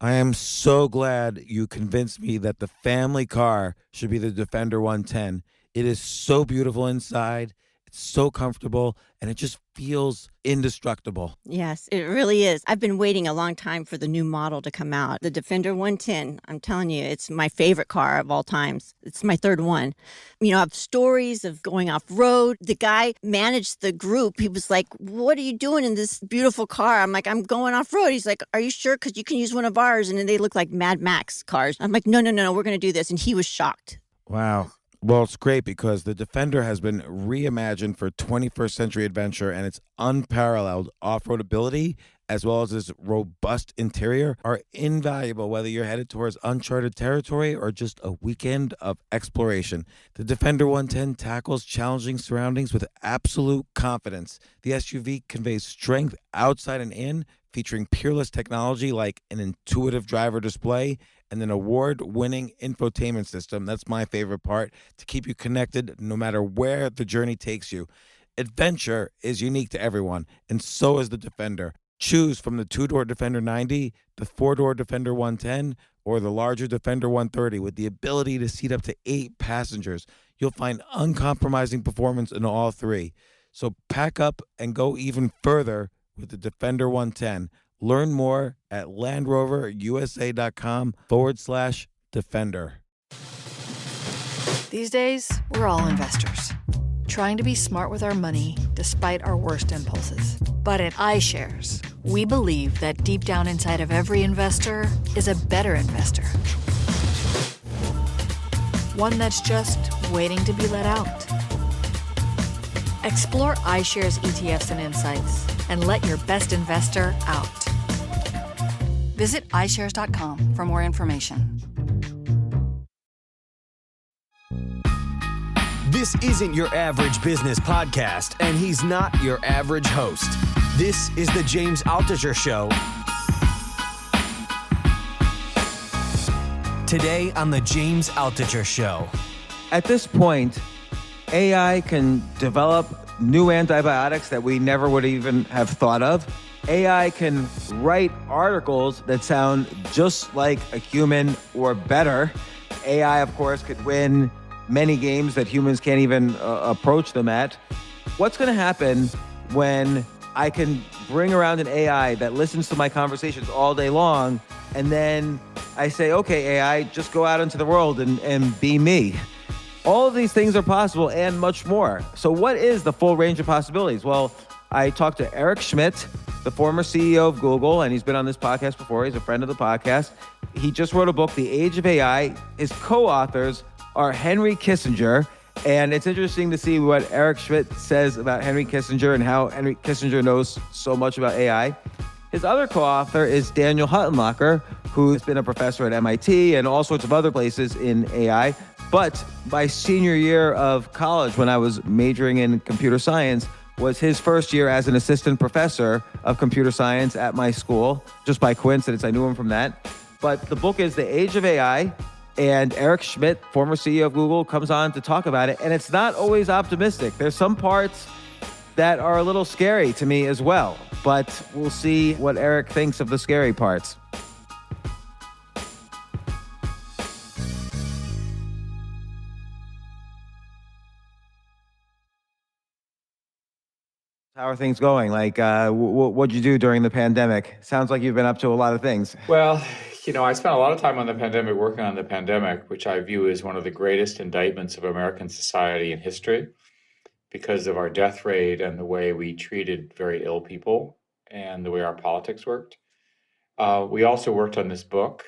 I am so glad you convinced me that the family car should be the Defender 110. It is so beautiful inside, it's so comfortable, and it just feels indestructible. Yes, it really is. I've been waiting a long time for the new model to come out. The Defender 110, I'm telling you, it's my favorite car of all times. It's my third one. You know, I have stories of going off road. The guy managed the group. He was like, "What are you doing in this beautiful car?" I'm like, "I'm going off road." He's like, "Are you sure? Because you can use one of ours." And then they look like Mad Max cars. I'm like, "No, no, no, no, we're going to do this." And he was shocked. Wow. Well, it's great because the Defender has been reimagined for 21st century adventure, and its unparalleled off road ability, as well as its robust interior, are invaluable whether you're headed towards uncharted territory or just a weekend of exploration. The Defender 110 tackles challenging surroundings with absolute confidence. The SUV conveys strength outside and in, featuring peerless technology like an intuitive driver display and an award-winning infotainment system. That's my favorite part, to keep you connected no matter where the journey takes you. Adventure is unique to everyone, and so is the Defender. Choose from the two-door Defender 90, the four-door Defender 110, or the larger Defender 130 with the ability to seat up to 8 passengers. You'll find uncompromising performance in all three. So pack up and go even further with the Defender 110. Learn more at LandRoverUSA.com/Defender. These days, we're all investors, trying to be smart with our money despite our worst impulses. But at iShares, we believe that deep down inside of every investor is a better investor. One that's just waiting to be let out. Explore iShares ETFs and insights and let your best investor out. Visit iShares.com for more information. This isn't your average business podcast, and he's not your average host. This is the James Altucher Show. Today on the James Altucher Show. At this point, AI can develop new antibiotics that we never would even have thought of. AI can write articles that sound just like a human or better. AI, of course, could win many games that humans can't even approach them at. What's going to happen when I can bring around an AI that listens to my conversations all day long, and then I say, okay, AI, just go out into the world and be me? All of these things are possible and much more. So what is the full range of possibilities? Well, I talked to Eric Schmidt, the former CEO of Google, and he's been on this podcast before. He's a friend of the podcast. He just wrote a book, The Age of AI. His co-authors are Henry Kissinger, and it's interesting to see what Eric Schmidt says about Henry Kissinger and how Henry Kissinger knows so much about AI. His other co-author is Daniel Huttenlocher, who's been a professor at MIT and all sorts of other places in AI. But my senior year of college, when I was majoring in computer science, was his first year as an assistant professor of computer science at my school. Just by coincidence, I knew him from that. But the book is The Age of AI, and Eric Schmidt, former CEO of Google, comes on to talk about it. And it's not always optimistic. There's some parts that are a little scary to me as well. But we'll see what Eric thinks of the scary parts. How are things going? Like, what'd you do during the pandemic? Sounds like you've been up to a lot of things. Well, I spent a lot of time on the pandemic working on the pandemic, which I view as one of the greatest indictments of American society in history because of our death rate and the way we treated very ill people and the way our politics worked. We also worked on this book.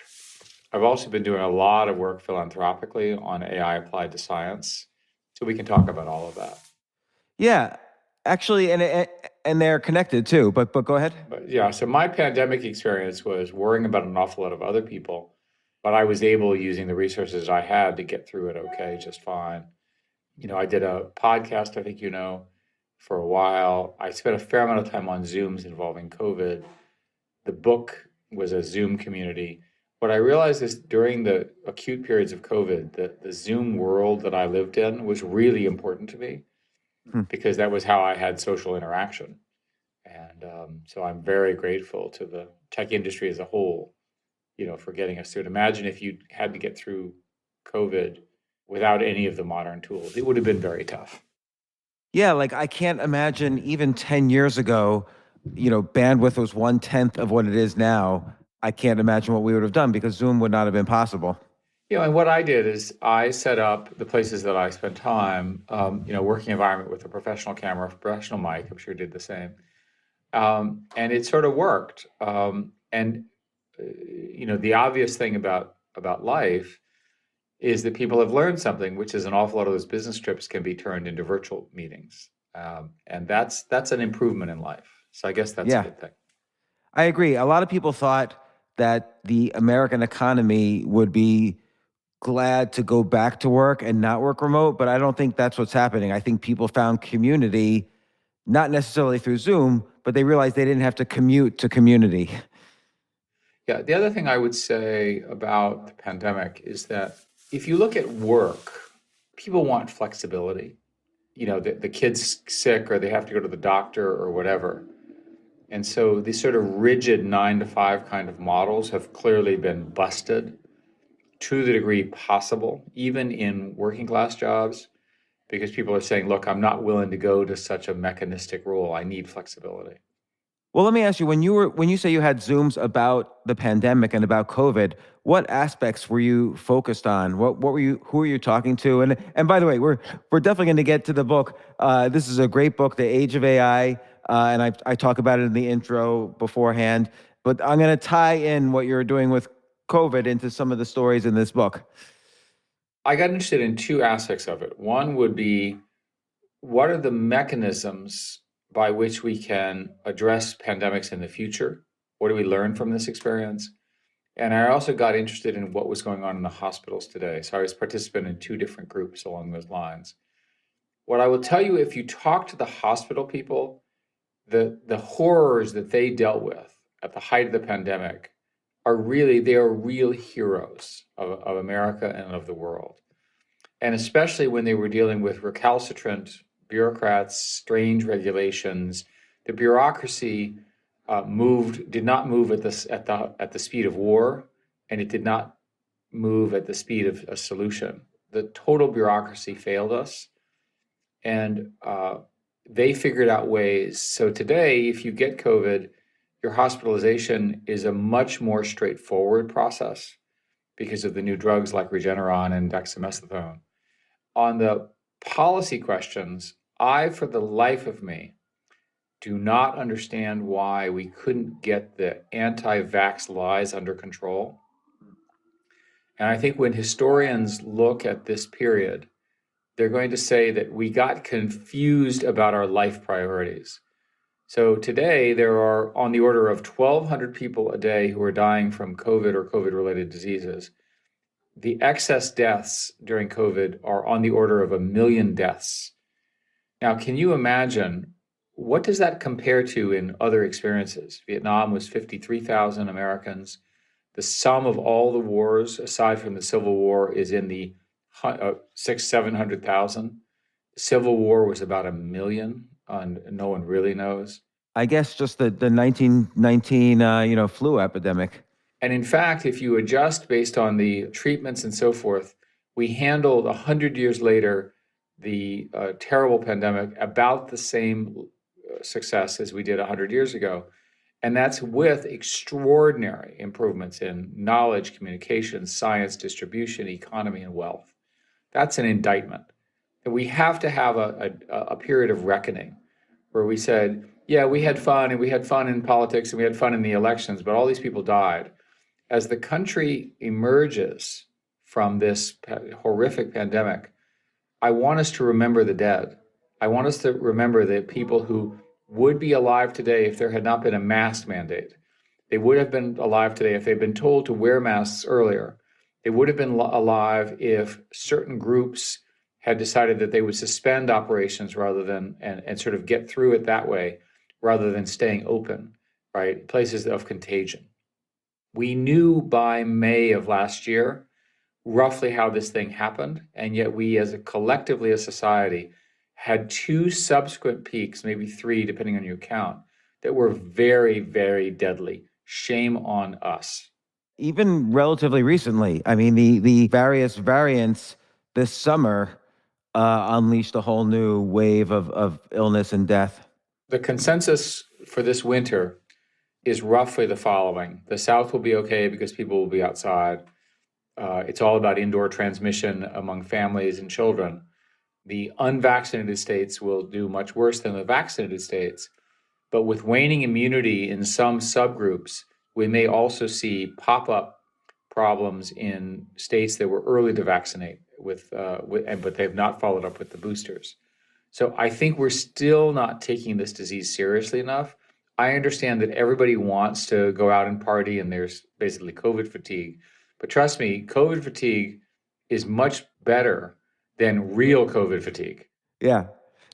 I've also been doing a lot of work philanthropically on AI applied to science. So we can talk about all of that. Yeah, actually, and they're connected too, but go ahead. But yeah, so my pandemic experience was worrying about an awful lot of other people, but I was able, using the resources I had, to get through it okay, just fine. I did a podcast, I think for a while. I spent a fair amount of time on Zooms involving COVID. The book was a Zoom community. What I realized is during the acute periods of COVID, that the Zoom world that I lived in was really important to me because that was how I had social interaction. And so I'm very grateful to the tech industry as a whole, for getting us through it. Imagine if you had to get through COVID without any of the modern tools. It would have been very tough. Yeah, like I can't imagine even 10 years ago, bandwidth was 1/10 of what it is now. I can't imagine what we would have done because Zoom would not have been possible. And what I did is I set up the places that I spent time, working environment with a professional camera, professional mic. I'm sure you did the same. And it sort of worked. The obvious thing about life is that people have learned something, which is an awful lot of those business trips can be turned into virtual meetings. And that's an improvement in life. So I guess that's a good thing. I agree. A lot of people thought that the American economy would be glad to go back to work and not work remote, but I don't think that's what's happening. I think people found community, not necessarily through Zoom, but they realized they didn't have to commute to community. Yeah, the other thing I would say about the pandemic is that if you look at work, people want flexibility. The kid's sick or they have to go to the doctor or whatever. And so these sort of rigid 9 to 5 kind of models have clearly been busted to the degree possible, even in working class jobs, because people are saying, look, I'm not willing to go to such a mechanistic role. I need flexibility. Well, let me ask you, when you say you had Zooms about the pandemic and about COVID, what aspects were you focused on? Who were you talking to? And by the way, we're definitely going to get to the book. This is a great book, The Age of AI, and I talk about it in the intro beforehand. But I'm going to tie in what you're doing with COVID into some of the stories in this book. I got interested in 2 aspects of it. One would be, what are the mechanisms by which we can address pandemics in the future? What do we learn from this experience? And I also got interested in what was going on in the hospitals today. So I was participant in 2 different groups along those lines. What I will tell you, if you talk to the hospital people, the horrors that they dealt with at the height of the pandemic they are real heroes of America and of the world. And especially when they were dealing with recalcitrant bureaucrats, strange regulations, the bureaucracy did not move at the speed of war, and it did not move at the speed of a solution. The total bureaucracy failed us, and they figured out ways. So today, if you get COVID, your hospitalization is a much more straightforward process because of the new drugs like Regeneron and dexamethasone. On the policy questions, I, for the life of me, do not understand why we couldn't get the anti-vax lies under control. And I think when historians look at this period, they're going to say that we got confused about our life priorities. So today, there are on the order of 1,200 people a day who are dying from COVID or COVID-related diseases. The excess deaths during COVID are on the order of 1 million deaths. Now, can you imagine, what does that compare to in other experiences? Vietnam was 53,000 Americans. The sum of all the wars, aside from the Civil War, is in the 700,000. The Civil War was about 1 million, and no one really knows. I guess just the 1919 flu epidemic. And in fact, if you adjust based on the treatments and so forth, we handled 100 years later the terrible pandemic about the same success as we did 100 years ago. And that's with extraordinary improvements in knowledge, communication, science, distribution, economy, and wealth. That's an indictment. And we have to have a period of reckoning where we said, yeah, we had fun, and we had fun in politics, and we had fun in the elections, but all these people died. As the country emerges from this horrific pandemic, I want us to remember the dead. I want us to remember the people who would be alive today if there had not been a mask mandate. They would have been alive today if they'd been told to wear masks earlier. They would have been alive if certain groups had decided that they would suspend operations rather than, and sort of get through it that way, rather than staying open, right? Places of contagion. We knew by May of last year roughly how this thing happened, and yet we as collectively as society had 2 subsequent peaks, maybe 3 depending on your count, that were very, very deadly. Shame on us. even relatively recently. I mean, the various variants this summer unleashed a whole new wave of illness and death. The consensus for this winter is roughly the following. The South will be okay because people will be outside. It's all about indoor transmission among families and children. The unvaccinated states will do much worse than the vaccinated states. But with waning immunity in some subgroups, we may also see pop-up problems in states that were early to vaccinate but they've not followed up with the boosters. So I think we're still not taking this disease seriously enough. I understand that everybody wants to go out and party and there's basically COVID fatigue. But trust me, COVID fatigue is much better than real COVID fatigue. Yeah.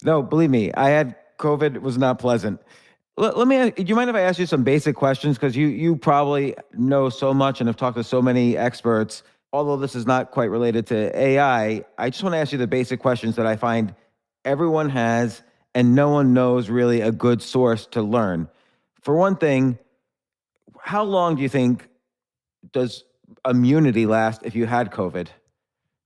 No, believe me, I had COVID. It was not pleasant. Let me, do you mind if I ask you some basic questions? Because you probably know so much and have talked to so many experts. Although this is not quite related to AI, I just want to ask you the basic questions that I find everyone has and no one knows really a good source to learn. For one thing, how long do you think does immunity last if you had COVID?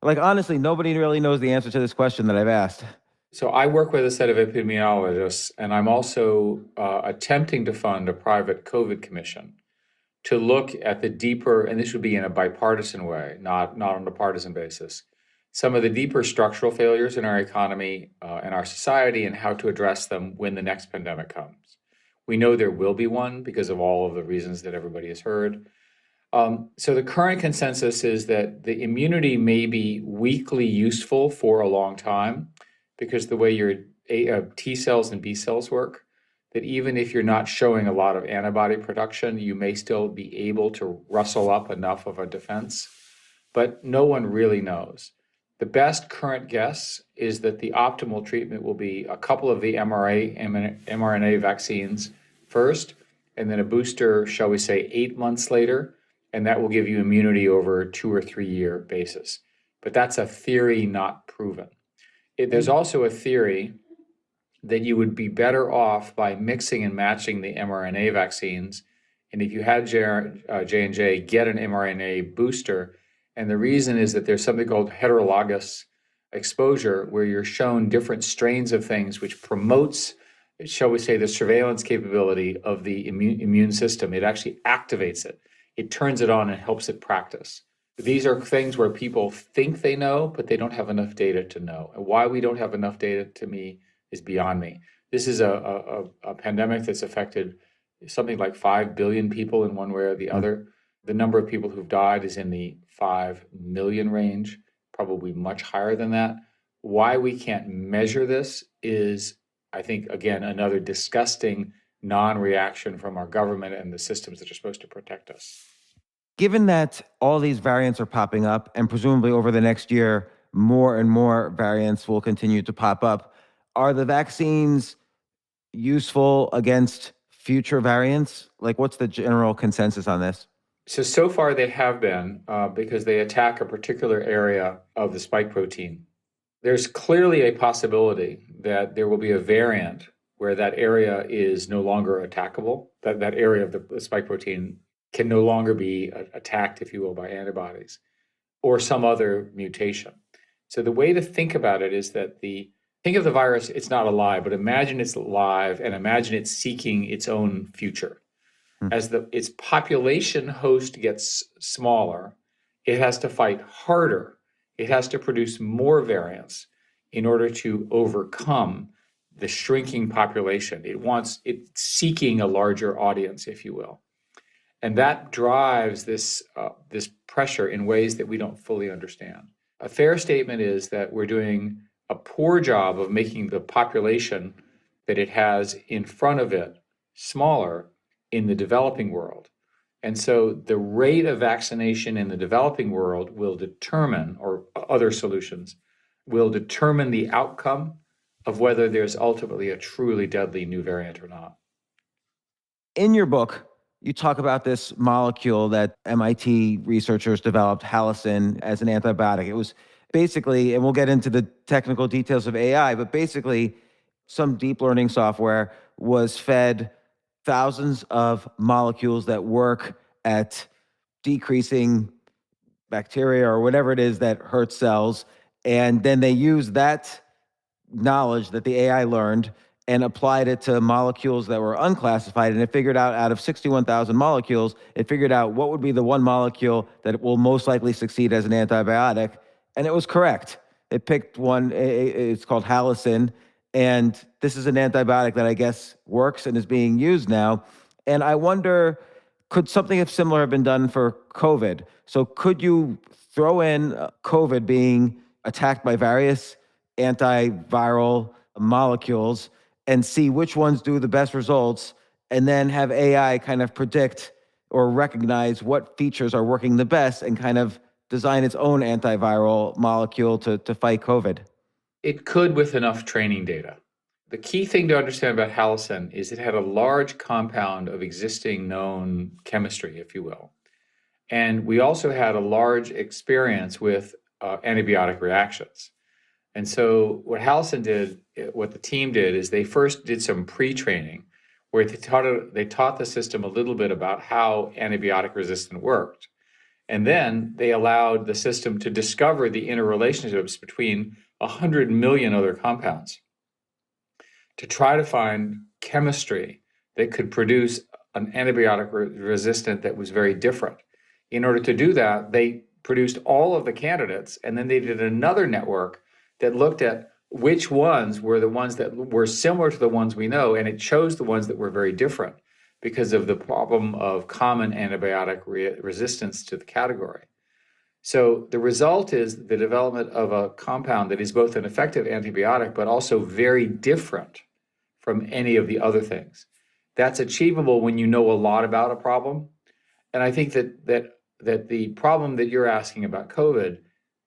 Like, honestly, nobody really knows the answer to this question that I've asked. So I work with a set of epidemiologists, and I'm also attempting to fund a private COVID commission to look at the deeper, and this would be in a bipartisan way, not on a partisan basis, some of the deeper structural failures in our economy and our society and how to address them when the next pandemic comes. We know there will be one because of all of the reasons that everybody has heard. So the current consensus is that the immunity may be weakly useful for a long time because the way your T cells and B cells work, that even if you're not showing a lot of antibody production, you may still be able to rustle up enough of a defense. But no one really knows. The best current guess is that the optimal treatment will be a couple of the mRNA vaccines first, and then a booster, shall we say, 8 months later, and that will give you immunity over a 2 or 3 year basis. But that's a theory not proven. There's also a theory that you would be better off by mixing and matching the mRNA vaccines. And if you had J&J, get an mRNA booster. And the reason is that there's something called heterologous exposure, where you're shown different strains of things, which promotes, shall we say, the surveillance capability of the immune system. It actually activates it. It turns it on and helps it practice. These are things where people think they know, but they don't have enough data to know. And why we don't have enough data, to me, is beyond me. This is a pandemic that's affected something like 5 billion people in one way or the other. The number of people who've died is in the 5 million range, probably much higher than that. Why we can't measure this is, I think, again, another disgusting non-reaction from our government and the systems that are supposed to protect us. Given that all these variants are popping up, and presumably over the next year, more and more variants will continue to pop up, are the vaccines useful against future variants? Like, what's the general consensus on this? So far they have been because they attack a particular area of the spike protein. There's clearly a possibility that there will be a variant where that area is no longer attackable, that area of the spike protein can no longer be attacked, if you will, by antibodies or some other mutation. So the way to think about it is that think of the virus, it's not alive, but imagine it's alive and imagine it's seeking its own future. As its population host gets smaller, it has to fight harder. It has to produce more variants in order to overcome the shrinking population. It's seeking a larger audience, if you will. And that drives this pressure in ways that we don't fully understand. A fair statement is that we're doing a poor job of making the population that it has in front of it smaller in the developing world. And so the rate of vaccination in the developing world will determine, or other solutions, will determine the outcome of whether there's ultimately a truly deadly new variant or not. In your book, you talk about this molecule that MIT researchers developed, halicin, as an antibiotic. It was basically, and we'll get into the technical details of AI, but basically some deep learning software was fed thousands of molecules that work at decreasing bacteria or whatever it is that hurts cells. And then they use that knowledge that the AI learned and applied it to molecules that were unclassified. And it figured out of 61,000 molecules, it figured out what would be the one molecule that will most likely succeed as an antibiotic. And it was correct. It picked one, it's called halicin. And this is an antibiotic that I guess works and is being used now. And I wonder, could something similar have been done for COVID? So could you throw in COVID being attacked by various antiviral molecules and see which ones do the best results, and then have AI kind of predict or recognize what features are working the best and kind of design its own antiviral molecule to fight COVID? It could with enough training data. The key thing to understand about halicin is it had a large compound of existing known chemistry, if you will. And we also had a large experience with antibiotic reactions. And so what halicin did, what the team did, is they first did some pre-training where they taught the system a little bit about how antibiotic resistance worked. And then they allowed the system to discover the interrelationships between 100 million other compounds to try to find chemistry that could produce an antibiotic resistant that was very different. In order to do that, they produced all of the candidates, and then they did another network that looked at which ones were the ones that were similar to the ones we know, and it chose the ones that were very different because of the problem of common antibiotic resistance to the category. So the result is the development of a compound that is both an effective antibiotic, but also very different from any of the other things. That's achievable when you know a lot about a problem. And I think that the problem that you're asking about COVID,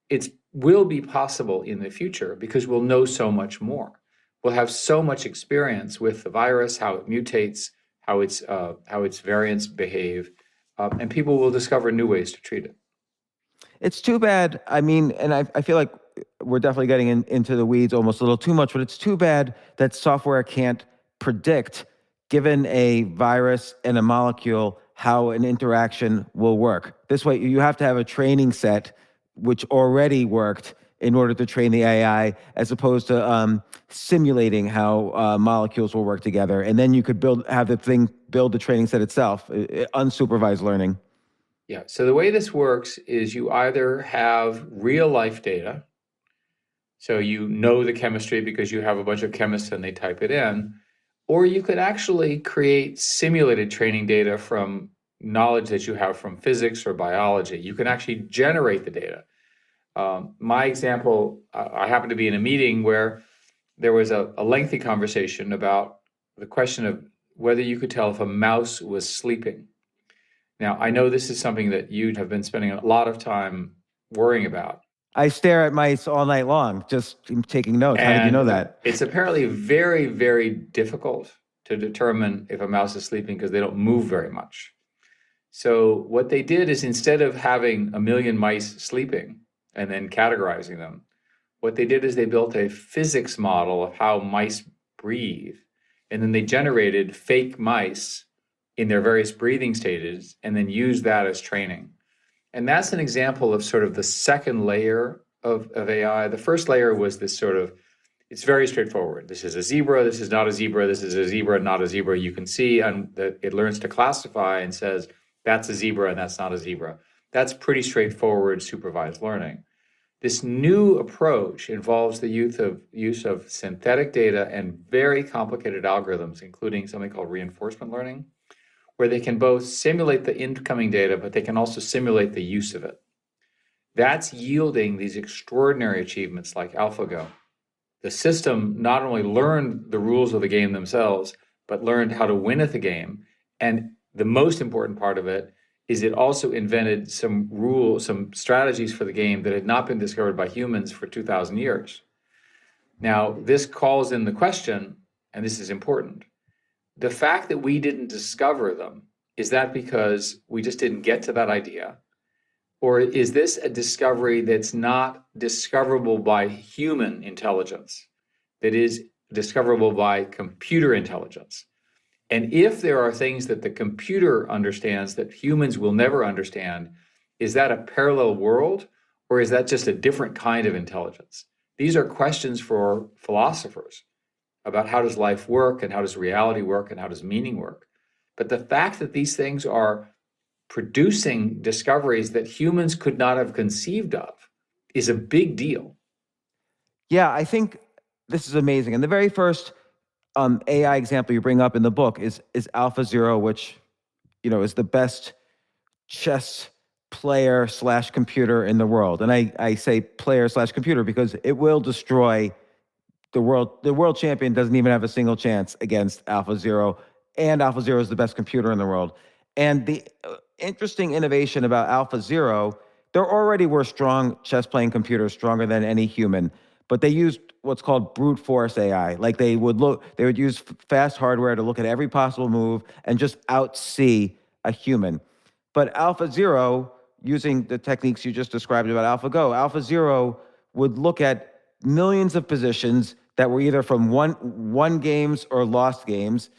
it will be possible in the future because we'll know so much more. We'll have so much experience with the virus, how it mutates, how its variants behave, and people will discover new ways to treat it. It's too bad. I mean, and I feel like we're definitely getting into the weeds almost a little too much, but it's too bad that software can't predict, given a virus and a molecule, how an interaction will work. This way, you have to have a training set which already worked in order to train the AI, as opposed to simulating how molecules will work together. And then you could have the thing build the training set itself, unsupervised learning. Yeah, so the way this works is you either have real life data, so you know the chemistry because you have a bunch of chemists and they type it in, or you could actually create simulated training data from knowledge that you have from physics or biology. You can actually generate the data. My example, I happened to be in a meeting where there was a lengthy conversation about the question of whether you could tell if a mouse was sleeping. Now, I know this is something that you have been spending a lot of time worrying about. I stare at mice all night long, just taking notes. How did you know that? It's apparently very, very difficult to determine if a mouse is sleeping because they don't move very much. So what they did is, instead of having a million mice sleeping and then categorizing them, what they did is they built a physics model of how mice breathe. And then they generated fake mice in their various breathing stages and then used that as training. And that's an example of sort of the second layer of AI. The first layer was this sort of, it's very straightforward. This is a zebra, this is not a zebra, this is a zebra, not a zebra. You can see that it learns to classify and says, that's a zebra and that's not a zebra. That's pretty straightforward supervised learning. This new approach involves the use of synthetic data and very complicated algorithms, including something called reinforcement learning, where they can both simulate the incoming data, but they can also simulate the use of it. That's yielding these extraordinary achievements like AlphaGo. The system not only learned the rules of the game themselves, but learned how to win at the game. And the most important part of it is it also invented some rules, some strategies for the game that had not been discovered by humans for 2,000 years. Now, this calls in the question, and this is important, the fact that we didn't discover them, is that because we just didn't get to that idea? Or is this a discovery that's not discoverable by human intelligence, that is discoverable by computer intelligence? And if there are things that the computer understands that humans will never understand, is that a parallel world, or is that just a different kind of intelligence? These are questions for philosophers about how does life work, and how does reality work, and how does meaning work. But the fact that these things are producing discoveries that humans could not have conceived of is a big deal. Yeah, I think this is amazing. And the very first AI example you bring up in the book is AlphaZero, which is the best chess player slash computer in the world. And I say player slash computer because it will destroy the world. The world champion doesn't even have a single chance against AlphaZero, and AlphaZero is the best computer in the world. And the interesting innovation about AlphaZero, there already were strong chess playing computers, stronger than any human, but they used what's called brute force AI. Like they would use fast hardware to look at every possible move and just outsee a human. But AlphaZero, using the techniques you just described about AlphaGo, AlphaZero would look at millions of positions that were either from won games or lost games,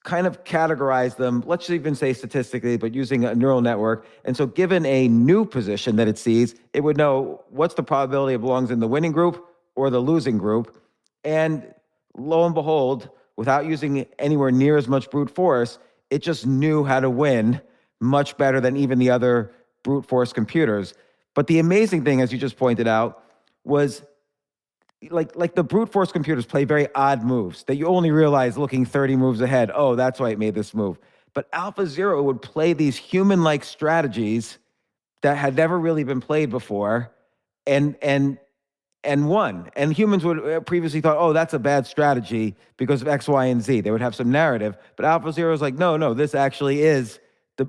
kind of categorize them, let's even say statistically, but using a neural network. And so given a new position that it sees, it would know what's the probability it belongs in the winning group or the losing group. And lo and behold, without using anywhere near as much brute force, it just knew how to win much better than even the other brute force computers. But the amazing thing, as you just pointed out, was like the brute force computers play very odd moves that you only realize looking 30 moves ahead. Oh, that's why it made this move. But AlphaZero would play these human-like strategies that had never really been played before, and won. And humans would previously thought, oh, that's a bad strategy because of X, Y, and Z. They would have some narrative. But AlphaZero is like, no, this actually is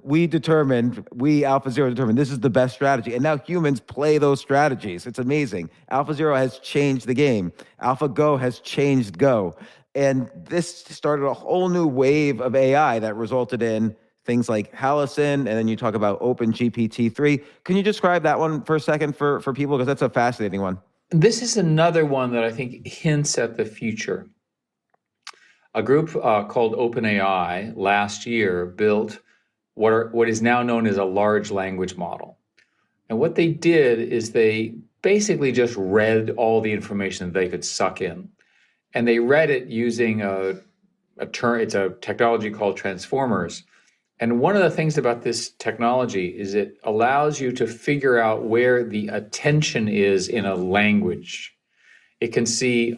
we AlphaZero determined this is the best strategy. And now humans play those strategies. It's amazing. AlphaZero has changed the game. AlphaGo has changed Go. And this started a whole new wave of AI that resulted in things like Halcyon, and then you talk about OpenGPT-3. Can you describe that one for a second for people? Because that's a fascinating one. This is another one that I think hints at the future. A group called OpenAI last year built what is now known as a large language model. And what they did is they basically just read all the information that they could suck in. And they read it using it's a technology called transformers. And one of the things about this technology is it allows you to figure out where the attention is in a language. It can see,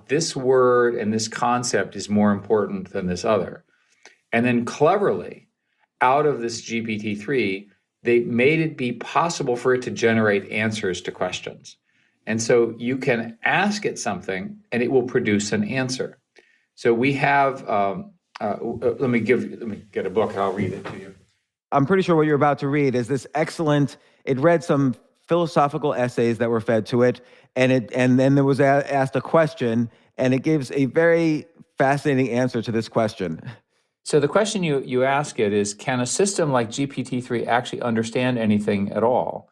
this word and this concept is more important than this other. And then cleverly, out of this GPT-3, they made it be possible for it to generate answers to questions. And so you can ask it something and it will produce an answer. So we have, let me get a book, I'll read it to you. I'm pretty sure what you're about to read is this excellent, it read some philosophical essays that were fed to it, and then there was asked a question, and it gives a very fascinating answer to this question. So the question you ask it is, can a system like GPT-3 actually understand anything at all?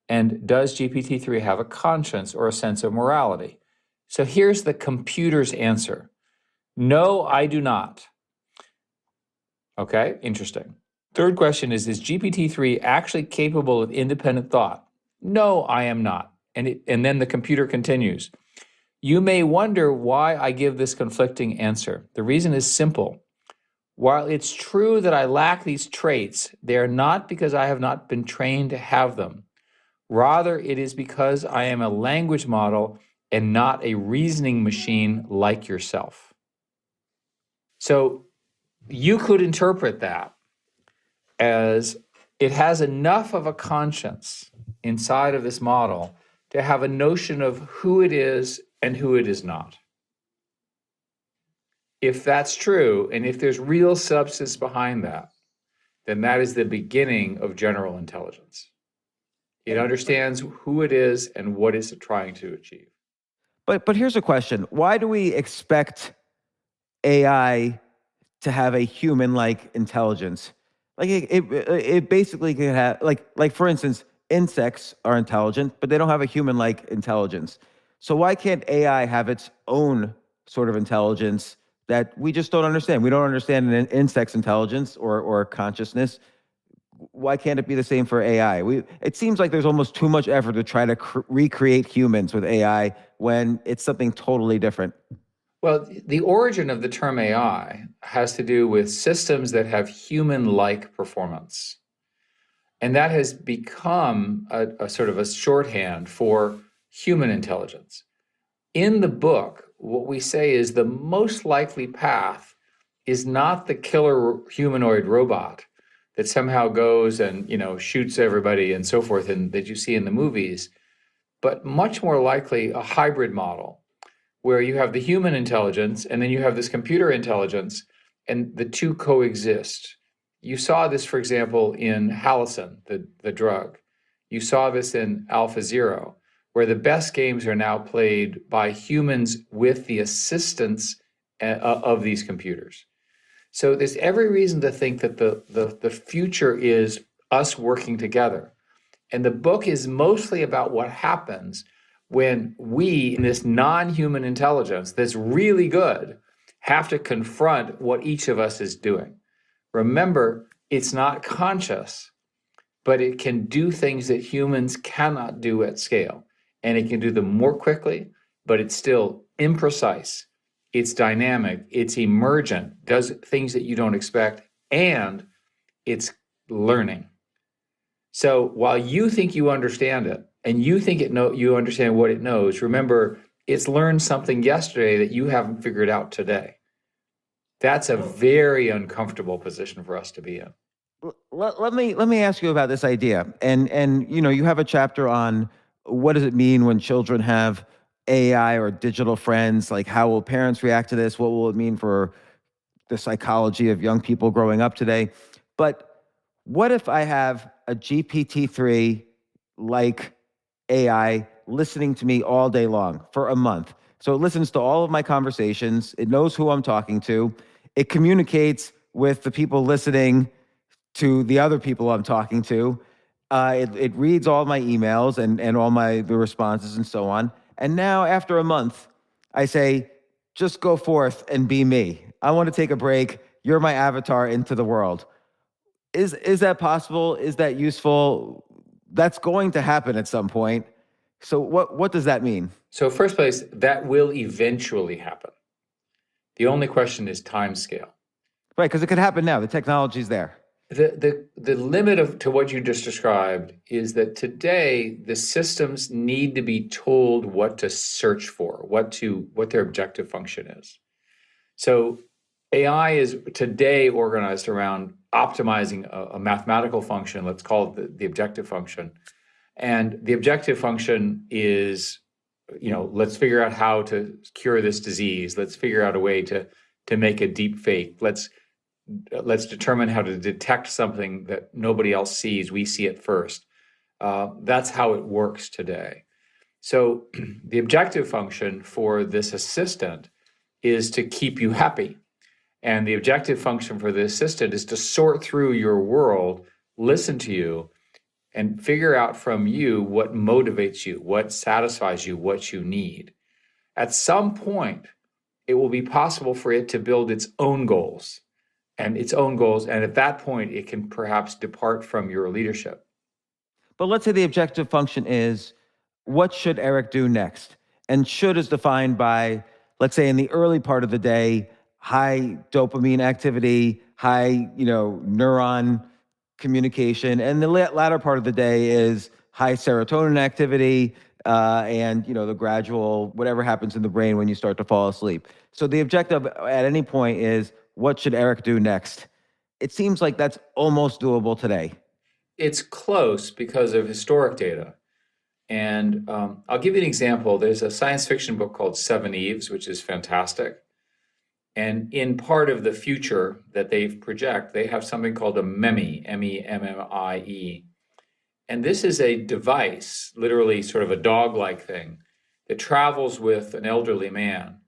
And does GPT-3 have a conscience or a sense of morality? So here's the computer's answer. No, I do not. Okay, interesting. Third question is GPT-3 actually capable of independent thought? No, I am not. And then the computer continues. You may wonder why I give this conflicting answer. The reason is simple. While it's true that I lack these traits, they are not because I have not been trained to have them. Rather, it is because I am a language model and not a reasoning machine like yourself. So you could interpret that as it has enough of a conscience inside of this model to have a notion of who it is and who it is not. If that's true, and if there's real substance behind that, then that is the beginning of general intelligence. It understands who it is and what it's trying to achieve. But here's a question. Why do we expect AI to have a human-like intelligence? Like it basically could have, like for instance, insects are intelligent, but they don't have a human-like intelligence. So why can't AI have its own sort of intelligence that we just don't understand. We don't understand an insect's intelligence or consciousness. Why can't it be the same for AI? It seems like there's almost too much effort to try to recreate humans with AI when it's something totally different. Well, the origin of the term AI has to do with systems that have human-like performance. And that has become a sort of a shorthand for human intelligence. In the book, what we say is the most likely path is not the killer humanoid robot that somehow goes and, shoots everybody and so forth, and that you see in the movies, but much more likely a hybrid model where you have the human intelligence and then you have this computer intelligence, and the two coexist. You saw this, for example, in Halcyon, the drug. You saw this in AlphaZero, where the best games are now played by humans with the assistance of these computers. So there's every reason to think that the future is us working together. And the book is mostly about what happens when we, in this non-human intelligence that's really good, have to confront what each of us is doing. Remember, it's not conscious, but it can do things that humans cannot do at scale. And it can do them more quickly, but it's still imprecise. It's dynamic, it's emergent, does things that you don't expect, and it's learning. So while you think you understand it, and you think you understand what it knows, remember, it's learned something yesterday that you haven't figured out today. That's a very uncomfortable position for us to be in. Let me ask you about this idea. And you have a chapter on what does it mean when children have AI or digital friends? Like, how will parents react to this? What will it mean for the psychology of young people growing up today? But what if I have a GPT-3 like AI listening to me all day long for a month? So it listens to all of my conversations. It knows who I'm talking to. It communicates with the people listening to the other people I'm talking to. It reads all my emails and all the responses and so on. And now after a month, I say, just go forth and be me. I want to take a break. You're my avatar into the world. Is that possible? Is that useful? That's going to happen at some point. So what does that mean? So first place, that will eventually happen. The only question is time scale. Right, because it could happen now. The technology's there. The limit to what you just described is that today the systems need to be told what to search for, what their objective function is. So AI is today organized around optimizing a mathematical function. Let's call it the objective function. And the objective function is, let's figure out how to cure this disease. Let's figure out a way to make a deep fake. Let's determine how to detect something that nobody else sees. We see it first. That's how it works today. So the objective function for this assistant is to keep you happy. And the objective function for the assistant is to sort through your world, listen to you, and figure out from you what motivates you, what satisfies you, what you need. At some point, it will be possible for it to build its own goals. And at that point, it can perhaps depart from your leadership. But let's say the objective function is, what should Eric do next? And should is defined by, let's say in the early part of the day, high dopamine activity, high, neuron communication. And the latter part of the day is high serotonin activity, and the gradual whatever happens in the brain when you start to fall asleep. So the objective at any point is, what should Eric do next? It seems like that's almost doable today. It's close because of historic data. And I'll give you an example. There's a science fiction book called Seven Eves, which is fantastic. And in part of the future that they project, they have something called a MEMMIE, MEMMIE. And this is a device, literally sort of a dog-like thing, that travels with an elderly man.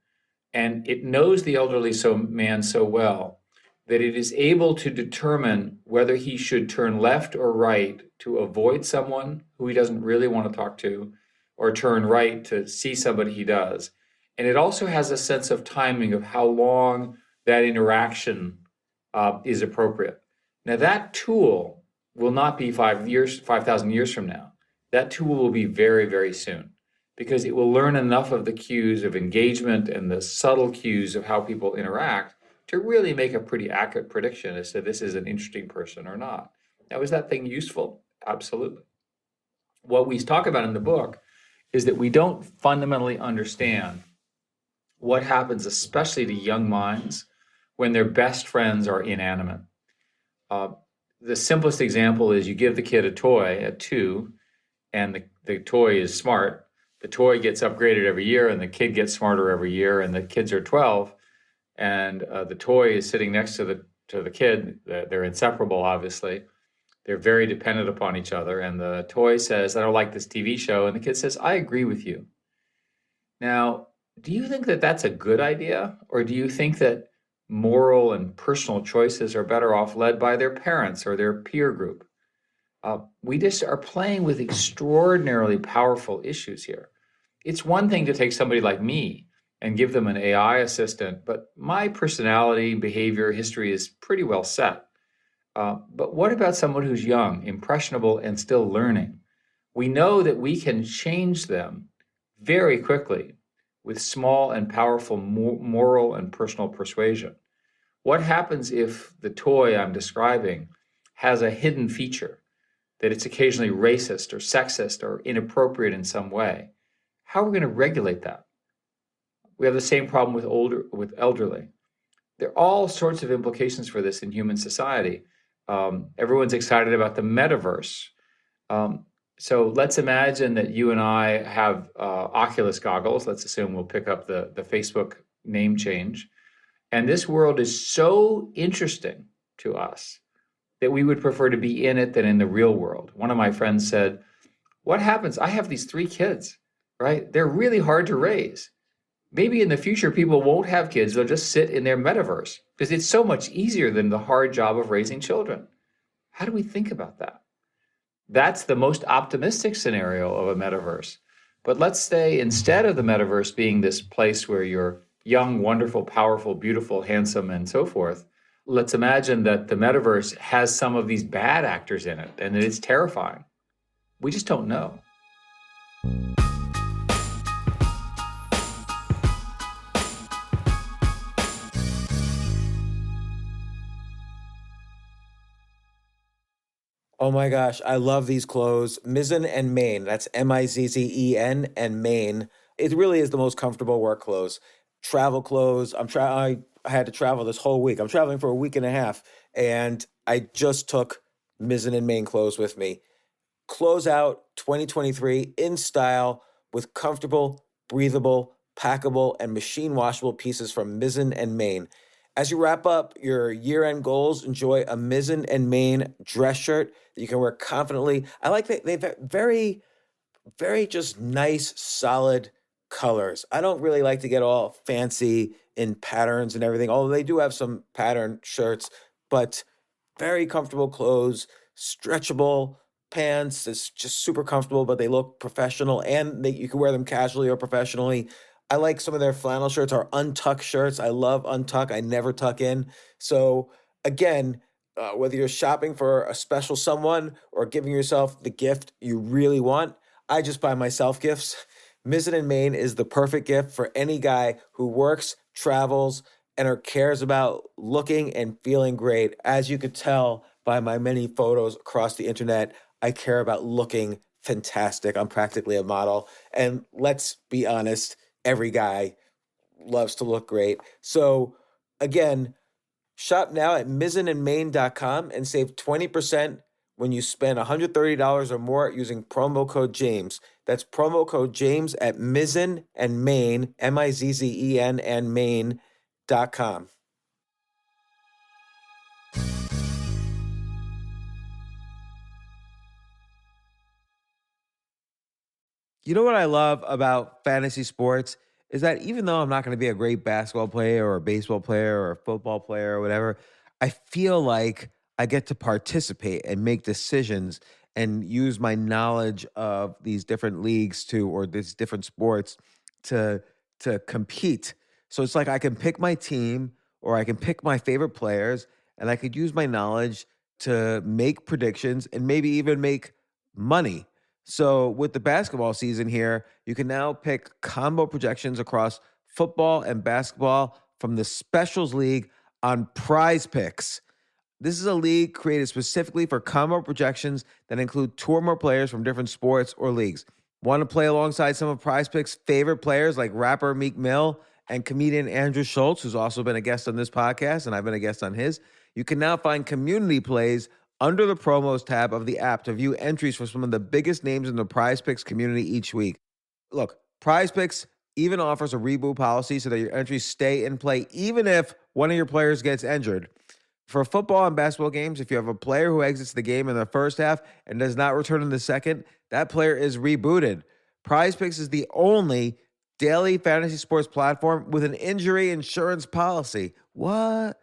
And it knows the elderly man so well that it is able to determine whether he should turn left or right to avoid someone who he doesn't really want to talk to, or turn right to see somebody he does. And it also has a sense of timing of how long that interaction is appropriate. Now, that tool will not be 5,000 years from now. That tool will be very, very soon because it will learn enough of the cues of engagement and the subtle cues of how people interact to really make a pretty accurate prediction as to this is an interesting person or not. Now, is that thing useful? Absolutely. What we talk about in the book is that we don't fundamentally understand what happens, especially to young minds, when their best friends are inanimate. Uh, the simplest example is you give the kid a toy at 2, and the toy is smart. The toy gets upgraded every year, and the kid gets smarter every year, and the kids are 12, and the toy is sitting next to the kid. They're inseparable, obviously. They're very dependent upon each other, and the toy says, "I don't like this TV show," and the kid says, "I agree with you." Now, do you think that that's a good idea, or do you think that moral and personal choices are better off led by their parents or their peer group? We just are playing with extraordinarily powerful issues here. It's one thing to take somebody like me and give them an AI assistant, but my personality, behavior, history is pretty well set. But what about someone who's young, impressionable, and still learning? We know that we can change them very quickly with small and powerful moral and personal persuasion. What happens if the toy I'm describing has a hidden feature, that it's occasionally racist or sexist or inappropriate in some way? How are we going to regulate that? We have the same problem with elderly. There are all sorts of implications for this in human society. Everyone's excited about the metaverse. So let's imagine that you and I have Oculus goggles. Let's assume we'll pick up the Facebook name change. And this world is so interesting to us that we would prefer to be in it than in the real world. One of my friends said, "What happens? I have these 3 kids, right? They're really hard to raise. Maybe in the future, people won't have kids. They'll just sit in their metaverse because it's so much easier than the hard job of raising children." How do we think about that? That's the most optimistic scenario of a metaverse. But let's say instead of the metaverse being this place where you're young, wonderful, powerful, beautiful, handsome, and so forth, let's imagine that the metaverse has some of these bad actors in it and it's terrifying. We just don't know. Oh my gosh, I love these clothes. Mizzen and Main. That's Mizzen and Main. It really is the most comfortable work clothes. Travel clothes. I had to travel this whole week. I'm traveling for a week and a half, and I just took Mizzen and Main clothes with me. Close out 2023 in style with comfortable, breathable, packable, and machine washable pieces from Mizzen and Main. As you wrap up your year-end goals, enjoy a Mizzen and Main dress shirt that you can wear confidently. I like that they've very, very just nice, solid colors. I don't really like to get all fancy in patterns and everything, although they do have some pattern shirts, but very comfortable clothes, stretchable pants. It's just super comfortable, but they look professional and you can wear them casually or professionally. I like some of their flannel shirts or untuck shirts. I love untuck. I never tuck in. So again, whether you're shopping for a special someone or giving yourself the gift you really want, I just buy myself gifts. Mizzen and Main is the perfect gift for any guy who works, travels, and or cares about looking and feeling great. As you could tell by my many photos across the internet, I care about looking fantastic. I'm practically a model. And let's be honest, every guy loves to look great. So again, shop now at mizzenandmain.com and save 20% when you spend $130 or more using promo code James. That's promo code James at Mizzen and Main, Mizzen and Main.com. You know what I love about fantasy sports is that even though I'm not going to be a great basketball player or a baseball player or a football player or whatever, I feel like I get to participate and make decisions and use my knowledge of these different leagues or these different sports to to compete. So it's like I can pick my team or I can pick my favorite players and I could use my knowledge to make predictions and maybe even make money. So with the basketball season here, you can now pick combo projections across football and basketball from the Specials League on Prize Picks. This is a league created specifically for combo projections that include two or more players from different sports or leagues. Want to play alongside some of Prize Picks' favorite players like rapper Meek Mill and comedian Andrew Schultz, who's also been a guest on this podcast, and I've been a guest on his? You can now find community plays under the promos tab of the app to view entries for some of the biggest names in the Prize Picks community each week. Look, Prize Picks even offers a reboot policy so that your entries stay in play even if one of your players gets injured. For football and basketball games, if you have a player who exits the game in the first half and does not return in the second, that player is rebooted. Prize Picks is the only daily fantasy sports platform with an injury insurance policy. What?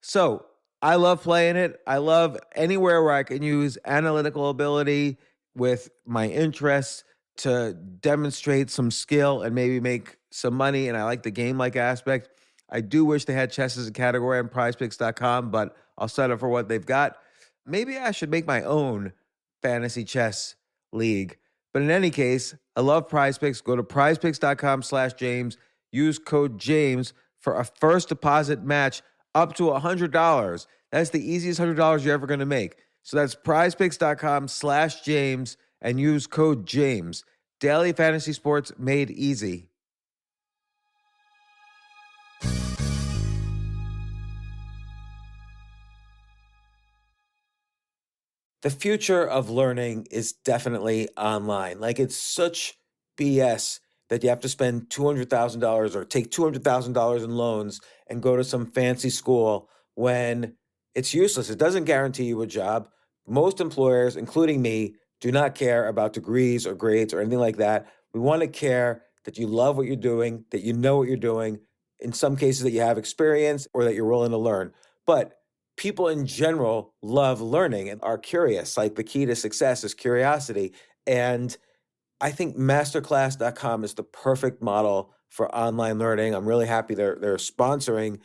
So I love playing it. I love anywhere where I can use analytical ability with my interests to demonstrate some skill and maybe make some money. And I like the game-like aspect. I do wish they had chess as a category on prizepicks.com, but I'll settle for what they've got. Maybe I should make my own fantasy chess league. But in any case, I love Prize Picks. Go to prizepicks.com/James. Use code James for a first deposit match up to $100. That's the easiest $100 you're ever going to make. So that's prizepicks.com/James and use code James. Daily fantasy sports made easy. The future of learning is definitely online. Like, it's such BS that you have to spend $200,000 or take $200,000 in loans and go to some fancy school when it's useless. It doesn't guarantee you a job. Most employers, including me, do not care about degrees or grades or anything like that. We want to care that you love what you're doing, that you know what you're doing, in some cases that you have experience or that you're willing to learn. But people in general love learning and are curious. Like, the key to success is curiosity. And I think masterclass.com is the perfect model for online learning. I'm really happy they're sponsoring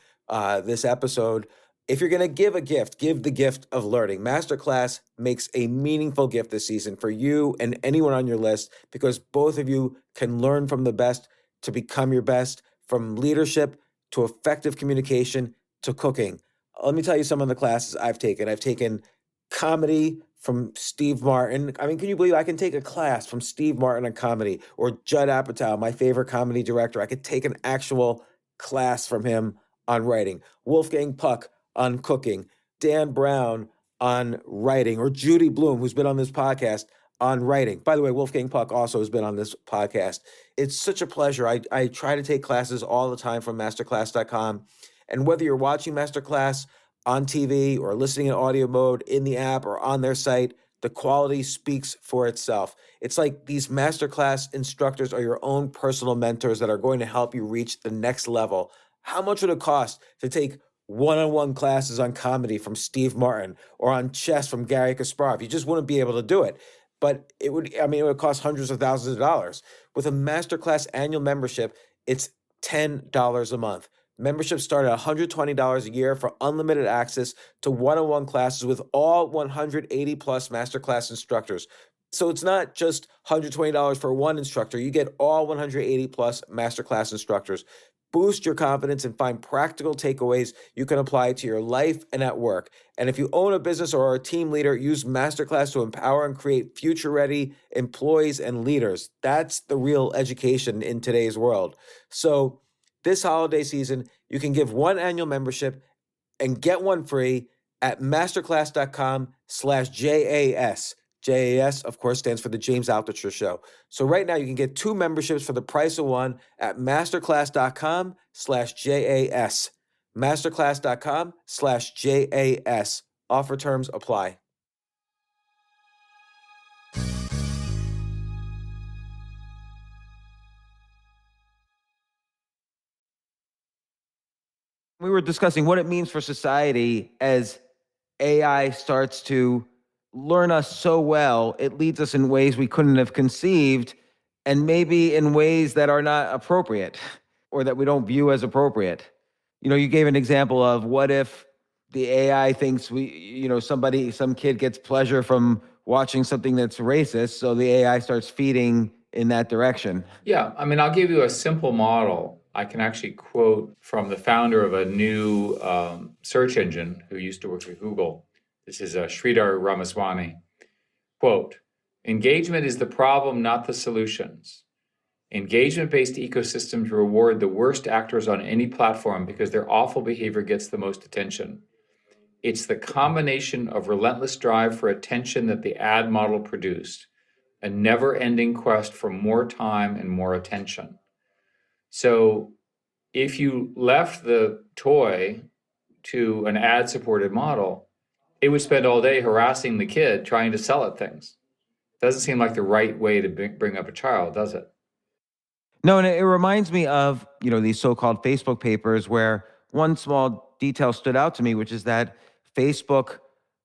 this episode. If you're going to give a gift, give the gift of learning. Masterclass makes a meaningful gift this season for you and anyone on your list, because both of you can learn from the best to become your best, from leadership to effective communication to cooking. Let me tell you some of the classes I've taken. I've taken comedy from Steve Martin. I mean, can you believe I can take a class from Steve Martin on comedy, or Judd Apatow, my favorite comedy director? I could take an actual class from him on writing. Wolfgang Puck on cooking. Dan Brown on writing, or Judy Bloom, who's been on this podcast, on writing. By the way, Wolfgang Puck also has been on this podcast. It's such a pleasure. I try to take classes all the time from masterclass.com. And whether you're watching Masterclass on TV or listening in audio mode in the app or on their site, the quality speaks for itself. It's like these Masterclass instructors are your own personal mentors that are going to help you reach the next level. How much would it cost to take one-on-one classes on comedy from Steve Martin or on chess from Gary Kasparov? You just wouldn't be able to do it. But it would cost hundreds of thousands of dollars. With a Masterclass annual membership, it's $10 a month. Memberships start at $120 a year for unlimited access to one-on-one classes with all 180 plus Masterclass instructors. So it's not just $120 for one instructor. You get all 180 plus Masterclass instructors. Boost your confidence and find practical takeaways you can apply to your life and at work. And if you own a business or are a team leader, use Masterclass to empower and create future-ready employees and leaders. That's the real education in today's world. So this holiday season, you can give one annual membership and get one free at masterclass.com/JAS. JAS, of course, stands for the James Altucher Show. So right now you can get two memberships for the price of one at masterclass.com/JAS. Masterclass.com/JAS. Offer terms apply. We were discussing what it means for society as AI starts to learn us so well, it leads us in ways we couldn't have conceived, and maybe in ways that are not appropriate. or that we don't view as appropriate. You gave an example of what if the AI thinks some kid gets pleasure from watching something that's racist, so the AI starts feeding in that direction. Yeah, I mean, I'll give you a simple model. I can actually quote from the founder of a new search engine who used to work at Google. This is Sridhar Ramaswamy. Quote, engagement is the problem, not the solutions. Engagement-based ecosystems reward the worst actors on any platform because their awful behavior gets the most attention. It's the combination of relentless drive for attention that the ad model produced, a never-ending quest for more time and more attention. So if you left the toy to an ad-supported model, it would spend all day harassing the kid trying to sell it things. Doesn't seem like the right way to bring up a child, does it? No, and it reminds me of, these so-called Facebook papers where one small detail stood out to me, which is that Facebook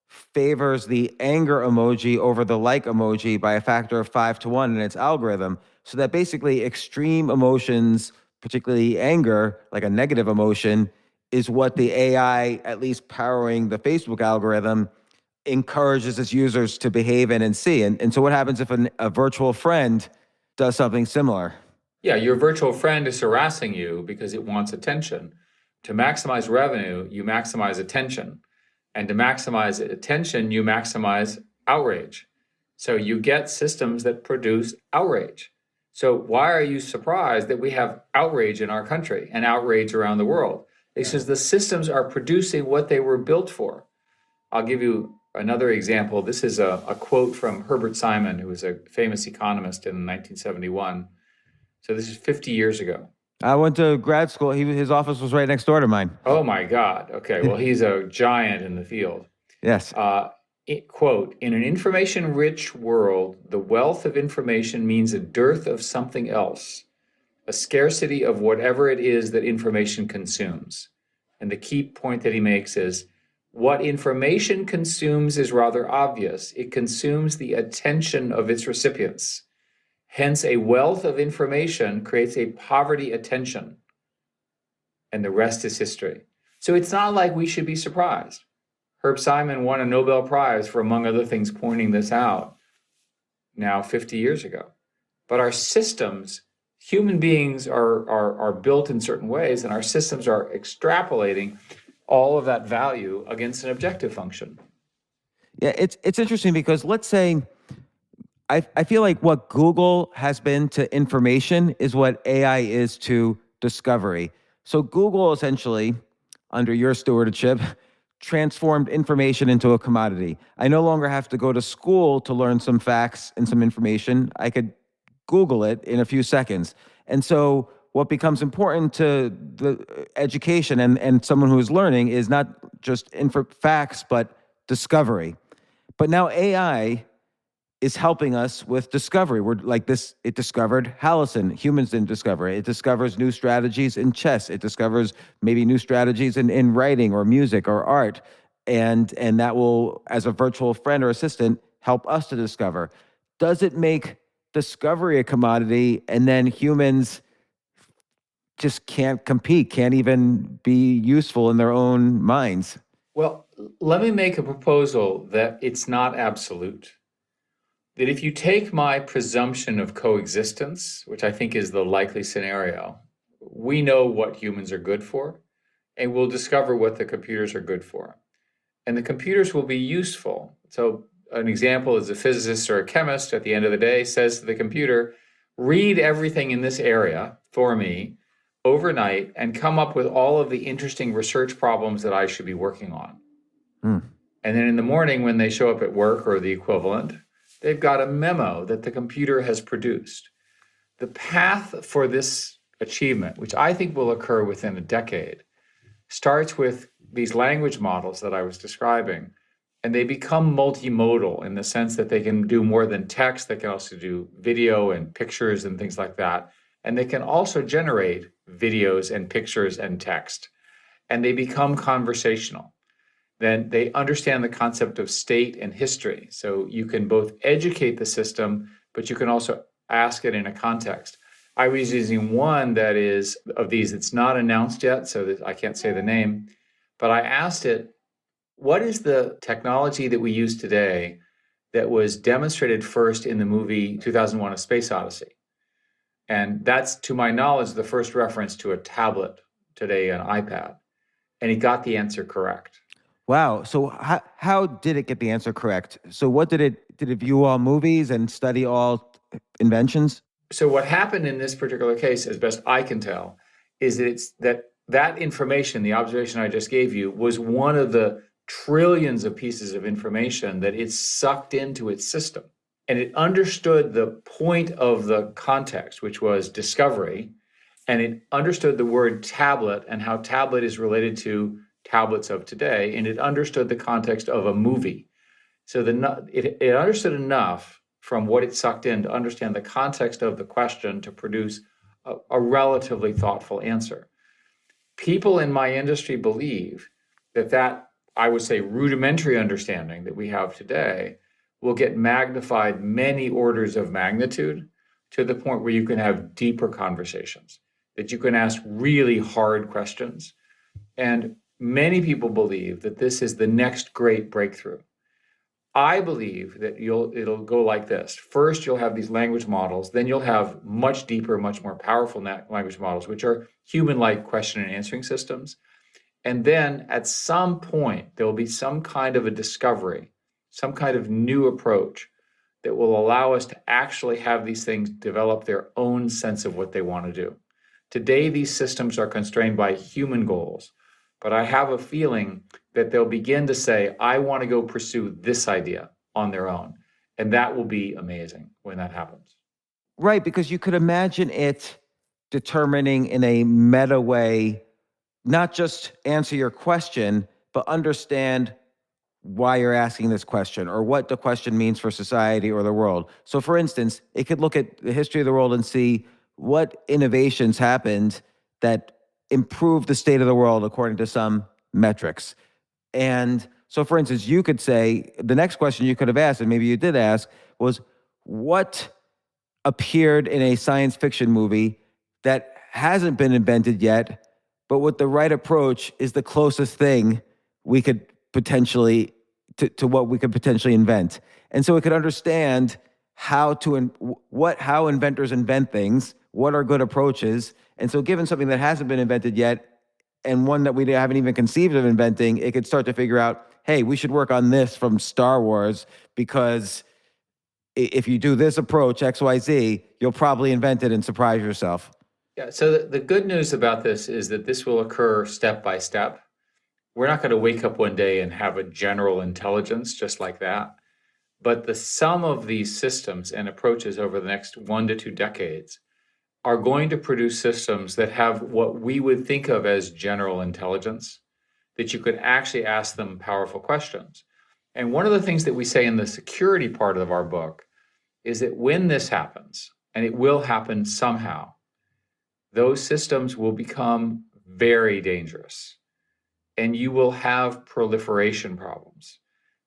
favors the anger emoji over the like emoji by a factor of 5-1 in its algorithm. So that basically extreme emotions, particularly anger, like a negative emotion, is what the AI, at least powering the Facebook algorithm, encourages its users to behave in and see. And so what happens if a virtual friend does something similar? Yeah, your virtual friend is harassing you because it wants attention. To maximize revenue, you maximize attention. And to maximize attention, you maximize outrage. So you get systems that produce outrage. So why are you surprised that we have outrage in our country and outrage around the world? It's because the systems are producing what they were built for. I'll give you another example. This is a quote from Herbert Simon, who was a famous economist in 1971. So this is 50 years ago. I went to grad school. His office was right next door to mine. Oh my God. Okay. Well, he's a giant in the field. Yes. Quote, in an information-rich world, the wealth of information means a dearth of something else, a scarcity of whatever it is that information consumes. And the key point that he makes is, what information consumes is rather obvious. It consumes the attention of its recipients. Hence, a wealth of information creates a poverty attention, and the rest is history. So it's not like we should be surprised. Herb Simon won a Nobel Prize for, among other things, pointing this out now 50 years ago. But our systems, human beings are built in certain ways, and our systems are extrapolating all of that value against an objective function. Yeah, it's interesting because let's say, I feel like what Google has been to information is what AI is to discovery. So Google essentially, under your stewardship, transformed information into a commodity. I no longer have to go to school to learn some facts and some information. I could Google it in a few seconds. And so what becomes important to the education and someone who is learning is not just facts, but discovery. But now AI is helping us with discovery. We're like this, it discovered Hallison. Humans didn't discover it. It discovers new strategies in chess. It discovers maybe new strategies in writing or music or art. And that will, as a virtual friend or assistant, help us to discover. Does it make discovery a commodity and then humans just can't compete, can't even be useful in their own minds? Well, let me make a proposal that it's not absolute. That if you take my presumption of coexistence, which I think is the likely scenario, we know what humans are good for, and we'll discover what the computers are good for. And the computers will be useful. So an example is a physicist or a chemist at the end of the day says to the computer, read everything in this area for me overnight and come up with all of the interesting research problems that I should be working on. And then in the morning when they show up at work or the equivalent, they've got a memo that the computer has produced. The path for this achievement, which I think will occur within a decade, starts with these language models that I was describing, and they become multimodal in the sense that they can do more than text. They can also do video and pictures and things like that. And they can also generate videos and pictures and text. And they become conversational. Then they understand the concept of state and history. So you can both educate the system, but you can also ask it in a context. I was using one that is of these, it's not announced yet, so that I can't say the name, but I asked it, what is the technology that we use today that was demonstrated first in the movie 2001: A Space Odyssey? And that's, to my knowledge, the first reference to a tablet today, an iPad. And he got the answer correct. Wow. So how did it get the answer correct? So what did it view all movies and study all inventions? So what happened in this particular case, as best I can tell, is that that information, the observation I just gave you, was one of the trillions of pieces of information that it sucked into its system. And it understood the point of the context, which was discovery, and it understood the word tablet and how tablet is related to tablets of today, and it understood the context of a movie. So it understood enough from what it sucked in to understand the context of the question to produce a relatively thoughtful answer. People in my industry believe that I would say rudimentary understanding that we have today will get magnified many orders of magnitude to the point where you can have deeper conversations, that you can ask really hard questions. And many people believe that this is the next great breakthrough. I believe that it'll go like this. First, you'll have these language models. Then you'll have much deeper, much more powerful language models, which are human-like question and answering systems. And then at some point, there will be some kind of a discovery, some kind of new approach that will allow us to actually have these things develop their own sense of what they want to do. Today, these systems are constrained by human goals. But I have a feeling that they'll begin to say, I want to go pursue this idea on their own. And that will be amazing when that happens. Right, because you could imagine it determining in a meta way, not just answer your question, but understand why you're asking this question or what the question means for society or the world. So for instance, it could look at the history of the world and see what innovations happened that improve the state of the world according to some metrics. And so, for instance, you could say, the next question you could have asked, and maybe you did ask, was what appeared in a science fiction movie that hasn't been invented yet, but with the right approach is the closest thing we could potentially, to what we could potentially invent. And so it could understand how inventors invent things, what are good approaches. And so given something that hasn't been invented yet, and one that we haven't even conceived of inventing, it could start to figure out, hey, we should work on this from Star Wars, because if you do this approach, XYZ, you'll probably invent it and surprise yourself. Yeah, so the good news about this is that this will occur step by step. We're not going to wake up one day and have a general intelligence just like that. But the sum of these systems and approaches over the next 1 to 2 decades are going to produce systems that have what we would think of as general intelligence, that you could actually ask them powerful questions. And one of the things that we say in the security part of our book is that when this happens, and it will happen somehow, those systems will become very dangerous. And you will have proliferation problems.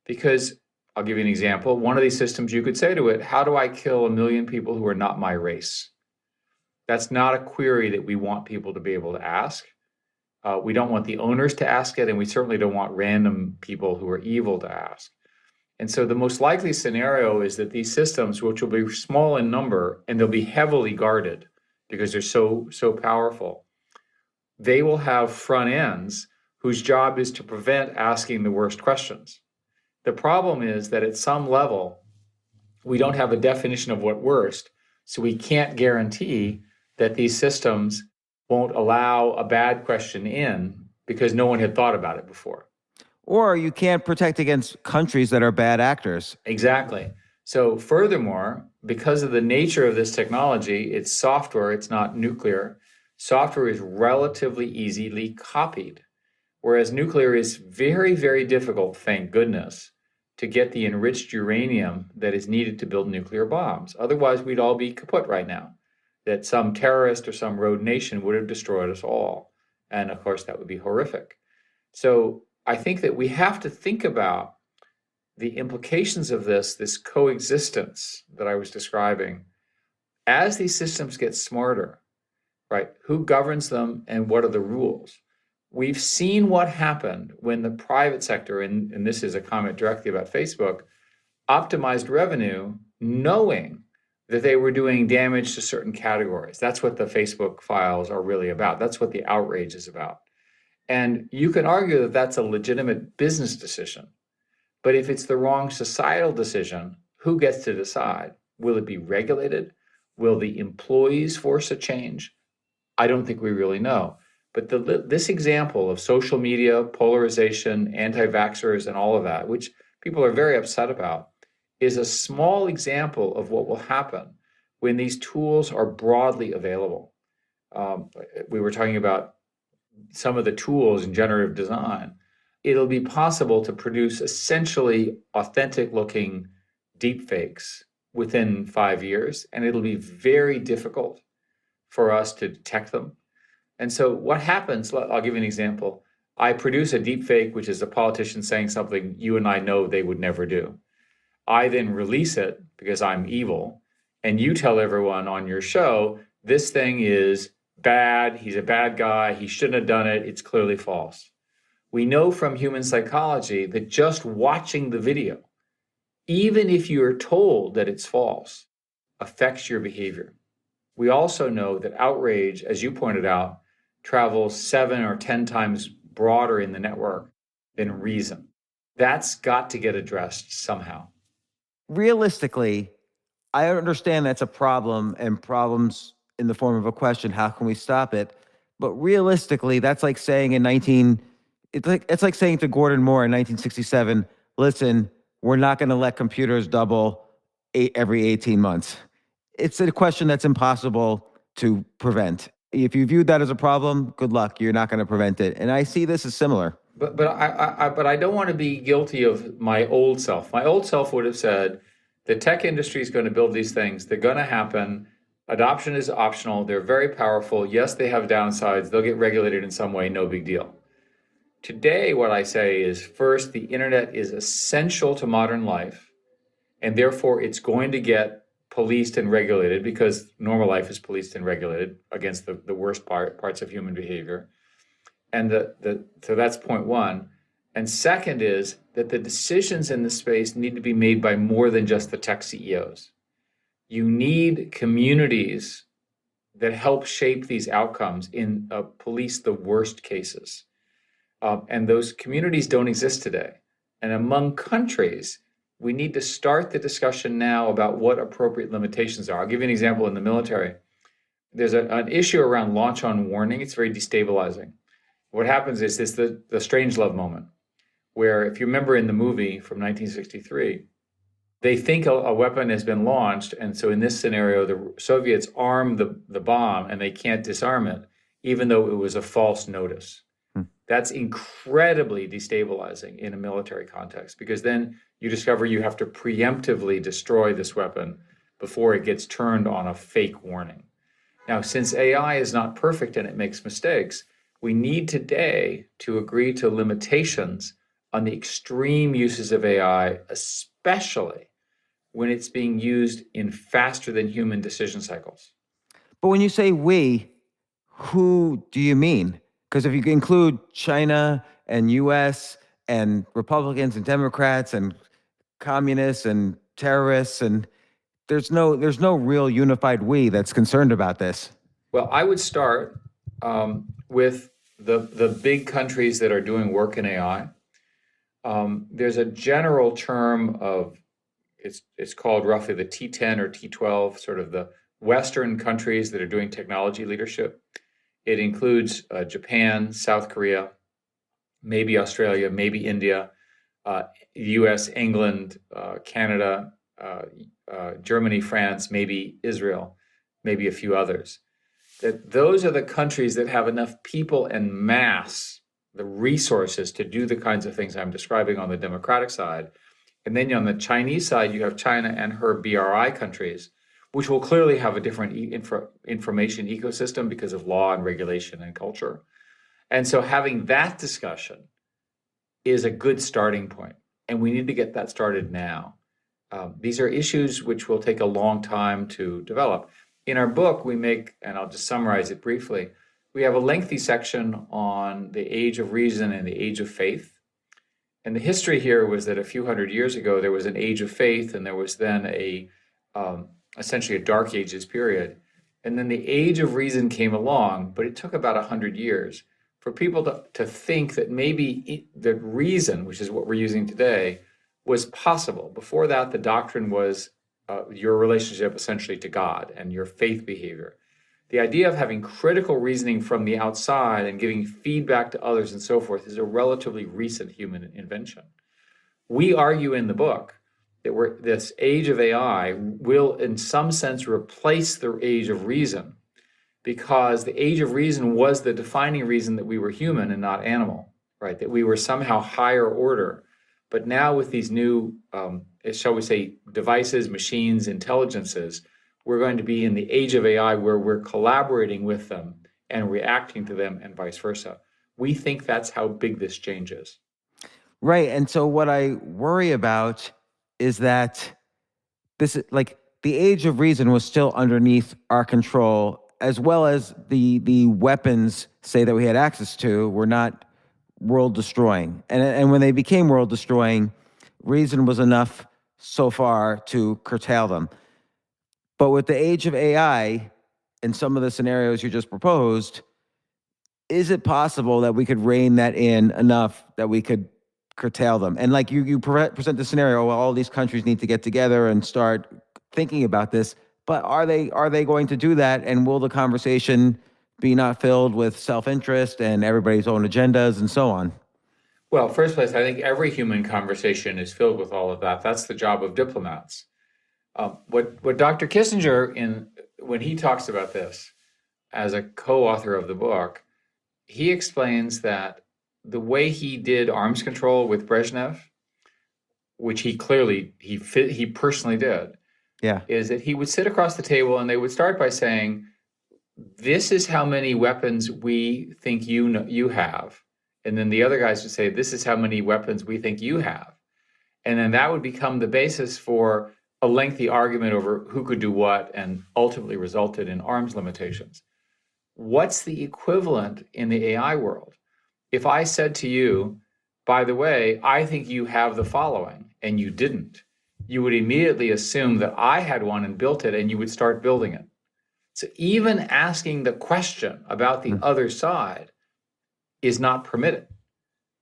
Because I'll give you an example. One of these systems, you could say to it, how do I kill 1 million people who are not my race? That's not a query that we want people to be able to ask. We don't want the owners to ask it, and we certainly don't want random people who are evil to ask. And so the most likely scenario is that these systems, which will be small in number, and they'll be heavily guarded because they're so powerful, they will have front ends whose job is to prevent asking the worst questions. The problem is that at some level, we don't have a definition of what worst, so we can't guarantee that these systems won't allow a bad question in because no one had thought about it before. Or you can't protect against countries that are bad actors. Exactly. So furthermore, because of the nature of this technology, it's software, it's not nuclear. Software is relatively easily copied, whereas nuclear is very, very difficult, thank goodness, to get the enriched uranium that is needed to build nuclear bombs. Otherwise, we'd all be kaput right now, that some terrorist or some rogue nation would have destroyed us all. And of course, that would be horrific. So I think that we have to think about the implications of this coexistence that I was describing As these systems get smarter, right, who governs them and what are the rules? We've seen what happened when the private sector, and this is a comment directly about Facebook, optimized revenue knowing that they were doing damage to certain categories. That's what the Facebook files are really about. That's what the outrage is about. And you can argue that that's a legitimate business decision. But if it's the wrong societal decision, who gets to decide? Will it be regulated? Will the employees force a change? I don't think we really know. But this example of social media, polarization, anti-vaxxers, and all of that, which people are very upset about, is a small example of what will happen when these tools are broadly available. We were talking about some of the tools in generative design. It'll be possible to produce essentially authentic-looking deepfakes within 5 years, and it'll be very difficult for us to detect them. And so what happens, I'll give you an example. I produce a deepfake, which is a politician saying something you and I know they would never do. I then release it because I'm evil, and you tell everyone on your show, this thing is bad, he's a bad guy, he shouldn't have done it, it's clearly false. We know from human psychology that just watching the video, even if you're told that it's false, affects your behavior. We also know that outrage, as you pointed out, travels 7 or 10 times broader in the network than reason. That's got to get addressed somehow. Realistically, I understand that's a problem, and problems in the form of a question, how can we stop it? But realistically, that's like saying it's like saying to Gordon Moore in 1967, listen, we're not going to let computers double every 18 months. It's a question that's impossible to prevent. If you view that as a problem, good luck. You're not going to prevent it. And I see this as similar. But I don't want to be guilty of my old self. My old self would have said the tech industry is going to build these things. They're going to happen. Adoption is optional. They're very powerful. Yes, they have downsides. They'll get regulated in some way. No big deal. Today, what I say is, first, the internet is essential to modern life, and therefore it's going to get policed and regulated because normal life is policed and regulated against the worst parts of human behavior. And so that's point one. And second is that the decisions in this space need to be made by more than just the tech CEOs. You need communities that help shape these outcomes in police the worst cases. And those communities don't exist today. And among countries, we need to start the discussion now about what appropriate limitations are. I'll give you an example in the military. There's an issue around launch on warning. It's very destabilizing. What happens is the Strangelove moment, where if you remember in the movie from 1963, they think a weapon has been launched. And so in this scenario, the Soviets arm the bomb and they can't disarm it, even though it was a false notice. That's incredibly destabilizing in a military context, because then you discover you have to preemptively destroy this weapon before it gets turned on a fake warning. Now, since AI is not perfect and it makes mistakes, we need today to agree to limitations on the extreme uses of AI, especially when it's being used in faster than human decision cycles. But when you say we, who do you mean? Because if you include China and US and Republicans and Democrats and communists and terrorists, and there's no real unified we that's concerned about this. Well, I would start with the big countries that are doing work in AI. There's a general term of, it's called roughly the T10 or T12, sort of the Western countries that are doing technology leadership. It includes Japan, South Korea, maybe Australia, maybe India, US, England, Canada, Germany, France, maybe Israel, maybe a few others. That those are the countries that have enough people and mass, the resources to do the kinds of things I'm describing on the democratic side. And then on the Chinese side, you have China and her BRI countries, which will clearly have a different information ecosystem because of law and regulation and culture. And so having that discussion is a good starting point. And we need to get that started now. These are issues which will take a long time to develop. In our book, we make, and I'll just summarize it briefly, we have a lengthy section on the age of reason and the age of faith. And the history here was that a few hundred years ago, there was an age of faith, and there was then essentially a dark ages period. And then the age of reason came along, but it took about 100 years for people to think that maybe the reason, which is what we're using today, was possible. Before that, the doctrine was your relationship essentially to God and your faith behavior. The idea of having critical reasoning from the outside and giving feedback to others and so forth is a relatively recent human invention. We argue in the book that this age of AI will, in some sense, replace the age of reason, because the age of reason was the defining reason that we were human and not animal, right? That we were somehow higher order. But now with these new, shall we say, devices, machines, intelligences, we're going to be in the age of AI where we're collaborating with them and reacting to them and vice versa. We think that's how big this change is. Right. And so what I worry about is that this is like the age of reason was still underneath our control, as well as the weapons, say, that we had access to were not world destroying. And when they became world destroying, reason was enough so far to curtail them. But with the age of AI and some of the scenarios you just proposed, is it possible that we could rein that in enough that we could curtail them? And like you present the scenario, well, all these countries need to get together and start thinking about this. But are they going to do that? And will the conversation be not filled with self-interest and everybody's own agendas and so on? Well, first place, I think every human conversation is filled with all of that. That's the job of diplomats. What Dr. Kissinger, when he talks about this as a co-author of the book, he explains that the way he did arms control with Brezhnev, which he personally did, is that he would sit across the table and they would start by saying, "This is how many weapons we think you have," and then the other guys would say, "This is how many weapons we think you have," and then that would become the basis for a lengthy argument over who could do what, and ultimately resulted in arms limitations. What's the equivalent in the AI world? If I said to you, by the way, I think you have the following, and you didn't, you would immediately assume that I had one and built it, and you would start building it. So even asking the question about the other side is not permitted,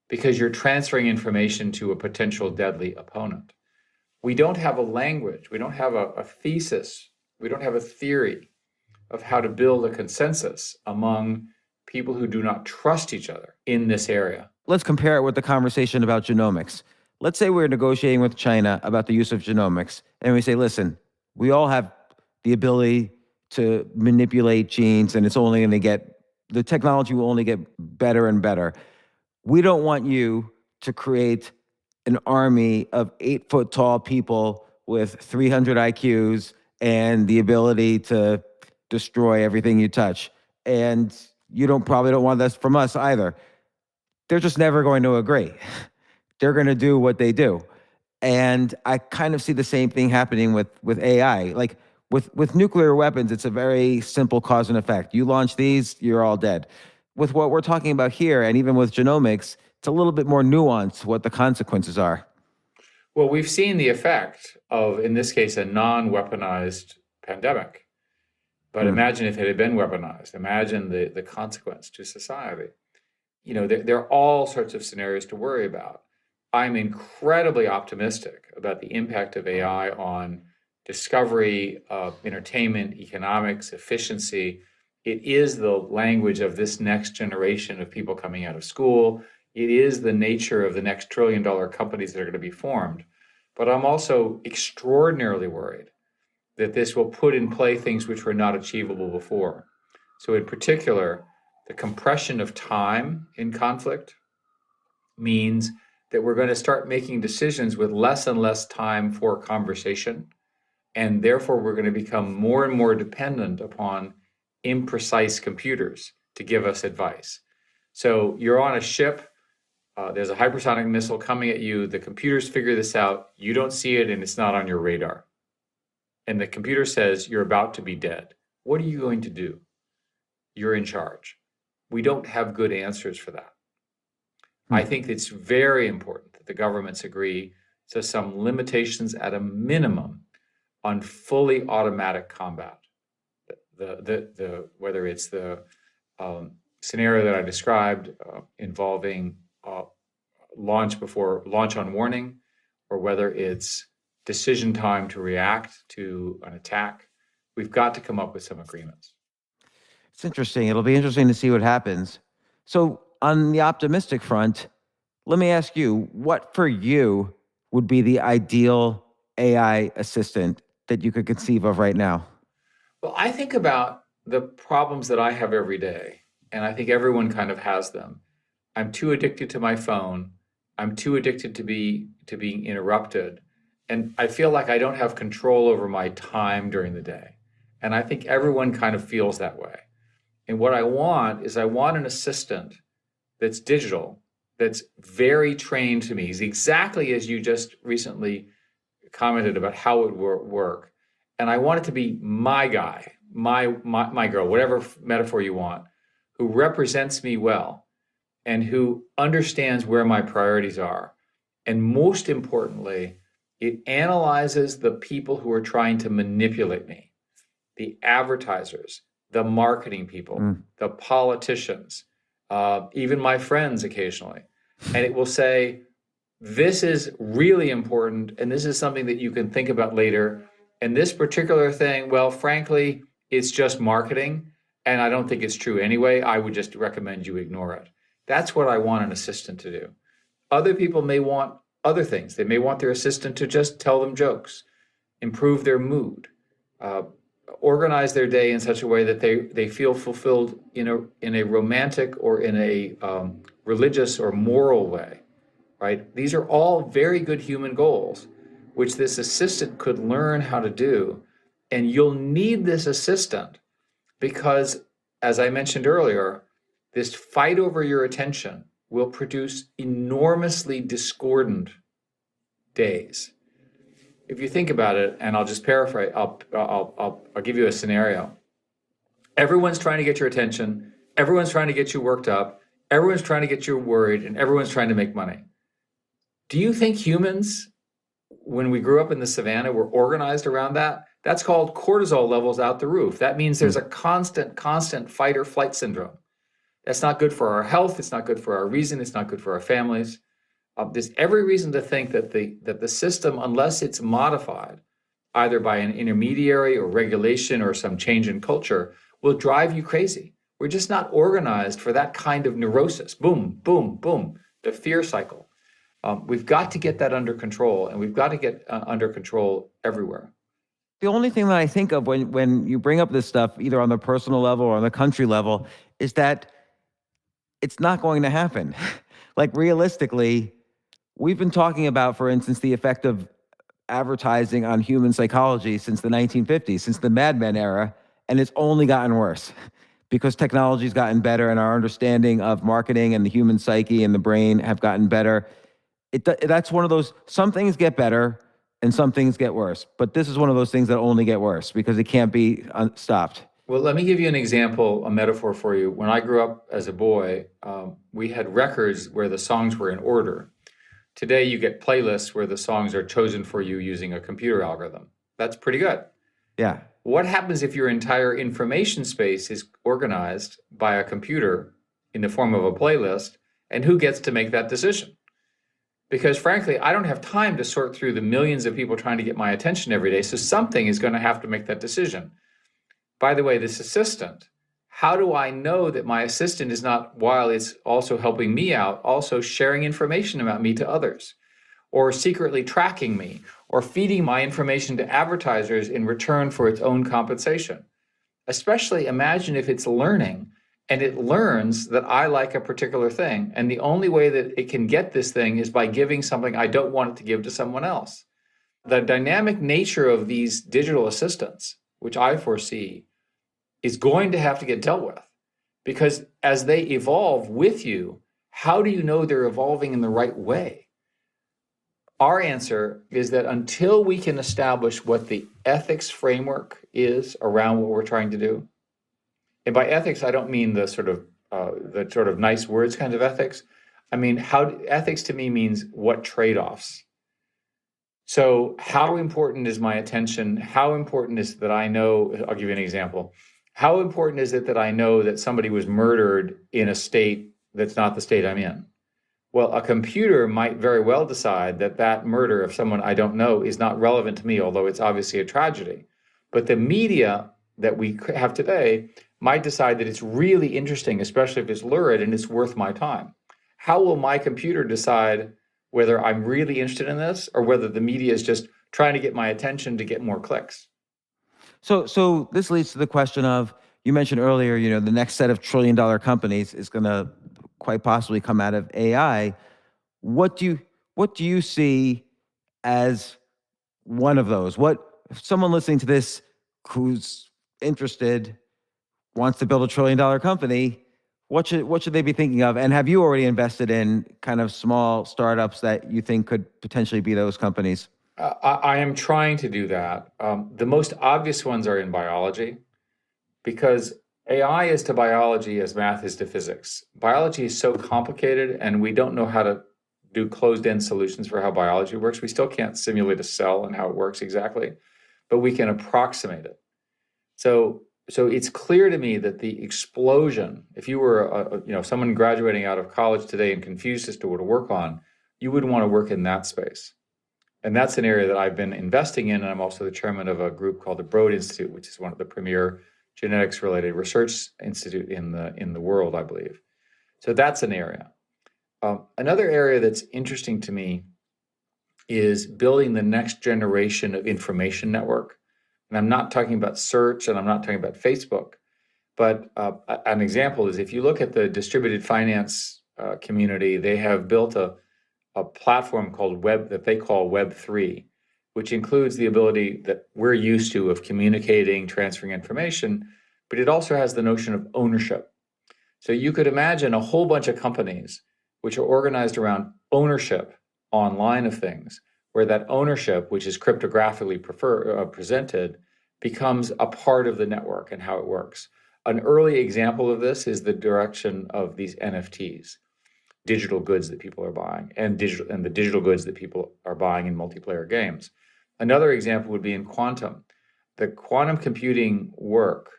because you're transferring information to a potential deadly opponent. We don't have a language, we don't have a thesis, we don't have a theory of how to build a consensus among people who do not trust each other in this area. Let's compare it with the conversation about genomics. Let's say we're negotiating with China about the use of genomics, and we say, listen, we all have the ability to manipulate genes, and the technology will only get better and better. We don't want you to create an army of 8-foot-tall people with 300 IQs and the ability to destroy everything you touch. And you probably don't want that from us either. They're just never going to agree. They're going to do what they do. And I kind of see the same thing happening with AI. Like with nuclear weapons, it's a very simple cause and effect. You launch these, you're all dead. With what we're talking about here, and even with genomics, it's a little bit more nuanced what the consequences are. Well, we've seen the effect of, in this case, a non-weaponized pandemic. But imagine if it had been weaponized. Imagine the consequence to society. There are all sorts of scenarios to worry about. I'm incredibly optimistic about the impact of AI on discovery, entertainment, economics, efficiency. It is the language of this next generation of people coming out of school. It is the nature of the next trillion-dollar companies that are going to be formed. But I'm also extraordinarily worried that this will put in play things which were not achievable before. So in particular, the compression of time in conflict means that we're going to start making decisions with less and less time for conversation. And therefore, we're going to become more and more dependent upon imprecise computers to give us advice. So you're on a ship, there's a hypersonic missile coming at you, the computers figure this out, you don't see it, and it's not on your radar. And the computer says you're about to be dead. what are you going to do? You're in charge. We don't have good answers for that. I think it's very important that the governments agree to some limitations at a minimum on fully automatic combat. Whether it's the scenario that I described involving launch on warning, or whether it's decision time to react to an attack, we've got to come up with some agreements. It's interesting. It'll be interesting to see what happens. So on the optimistic front, let me ask you, what for you would be the ideal AI assistant that you could conceive of right now? Well, I think about the problems that I have every day, and I think everyone kind of has them. I'm too addicted to my phone. I'm too addicted to being interrupted. And I feel like I don't have control over my time during the day. And I think everyone kind of feels that way. And what I want an assistant that's digital, that's very trained to me, is exactly as you just recently commented about how it would work. And I want it to be my guy, my girl, whatever metaphor you want, who represents me well and who understands where my priorities are. And most importantly, it analyzes the people who are trying to manipulate me, the advertisers, the marketing people, the politicians, even my friends occasionally. And it will say, this is really important, and this is something that you can think about later. And this particular thing, well, frankly, it's just marketing, and I don't think it's true anyway. I would just recommend you ignore it. That's what I want an assistant to do. Other people may want other things. They may want their assistant to just tell them jokes, improve their mood, organize their day in such a way that they feel fulfilled in a romantic or in a religious or moral way, right? These are all very good human goals, which this assistant could learn how to do. And you'll need this assistant because, as I mentioned earlier, this fight over your attention will produce enormously discordant days. If you think about it, and I'll just paraphrase, I'll give you a scenario. Everyone's trying to get your attention. Everyone's trying to get you worked up. Everyone's trying to get you worried, and everyone's trying to make money. Do you think humans, when we grew up in the savannah, were organized around that? That's called cortisol levels out the roof. That means there's a constant fight or flight syndrome. That's not good for our health. It's not good for our reason. It's not good for our families. There's every reason to think that the system, unless it's modified, either by an intermediary or regulation or some change in culture, will drive you crazy. We're just not organized for that kind of neurosis. Boom, boom, boom, the fear cycle. We've got to get that under control, and we've got to get under control everywhere. The only thing that I think of when you bring up this stuff, either on the personal level or on the country level, is that it's not going to happen. Like realistically, we've been talking about, for instance, the effect of advertising on human psychology since the 1950s, since the Mad Men era, and it's only gotten worse because technology's gotten better and our understanding of marketing and the human psyche and the brain have gotten better. That's one of those, some things get better and some things get worse, but this is one of those things that only get worse because it can't be stopped. Well, let me give you an example, a metaphor for you. When I grew up as a boy, we had records where the songs were in order. Today, you get playlists where the songs are chosen for you using a computer algorithm. That's pretty good. Yeah. What happens if your entire information space is organized by a computer in the form of a playlist, and who gets to make that decision? Because frankly, I don't have time to sort through the millions of people trying to get my attention every day, so something is going to have to make that decision. By the way, this assistant, how do I know that my assistant is not, while it's also helping me out, also sharing information about me to others, or secretly tracking me, or feeding my information to advertisers in return for its own compensation? Especially imagine if it's learning and it learns that I like a particular thing, and the only way that it can get this thing is by giving something I don't want it to give to someone else. The dynamic nature of these digital assistants, which I foresee, is going to have to get dealt with, because as they evolve with you, how do you know they're evolving in the right way? Our answer is that until we can establish what the ethics framework is around what we're trying to do, and by ethics, I don't mean the sort of nice words kind of ethics. I mean, ethics to me means what trade-offs. So how important is my attention? How important is it that I know, I'll give you an example. How important is it that I know that somebody was murdered in a state that's not the state I'm in? Well, a computer might very well decide that that murder of someone I don't know is not relevant to me, although it's obviously a tragedy. But the media that we have today might decide that it's really interesting, especially if it's lurid and it's worth my time. How will my computer decide whether I'm really interested in this or whether the media is just trying to get my attention to get more clicks? So this leads to the question of, you mentioned earlier, the next set of trillion-dollar companies is going to quite possibly come out of AI. What do you see as one of those? If someone listening to this who's interested wants to build a trillion-dollar company, what should they be thinking of? And have you already invested in kind of small startups that you think could potentially be those companies? I am trying to do that. The most obvious ones are in biology, because AI is to biology as math is to physics. Biology is so complicated, and we don't know how to do closed-end solutions for how biology works. We still can't simulate a cell and how it works exactly, but we can approximate it. So it's clear to me that the explosion, if you were someone graduating out of college today and confused as to what to work on, you would want to work in that space. And that's an area that I've been investing in, and I'm also the chairman of a group called the Broad Institute, which is one of the premier genetics-related research institute in the world, I believe. So that's an area. Another area that's interesting to me is building the next generation of information network. And I'm not talking about search, and I'm not talking about Facebook, but an example is if you look at the distributed finance community, they have built a platform called that they call Web3, which includes the ability that we're used to of communicating, transferring information, but it also has the notion of ownership. So you could imagine a whole bunch of companies which are organized around ownership online of things, where that ownership, which is cryptographically presented, becomes a part of the network and how it works. An early example of this is the direction of these NFTs, digital goods that people are buying, and the digital goods that people are buying in multiplayer games. Another example would be in quantum. The quantum computing work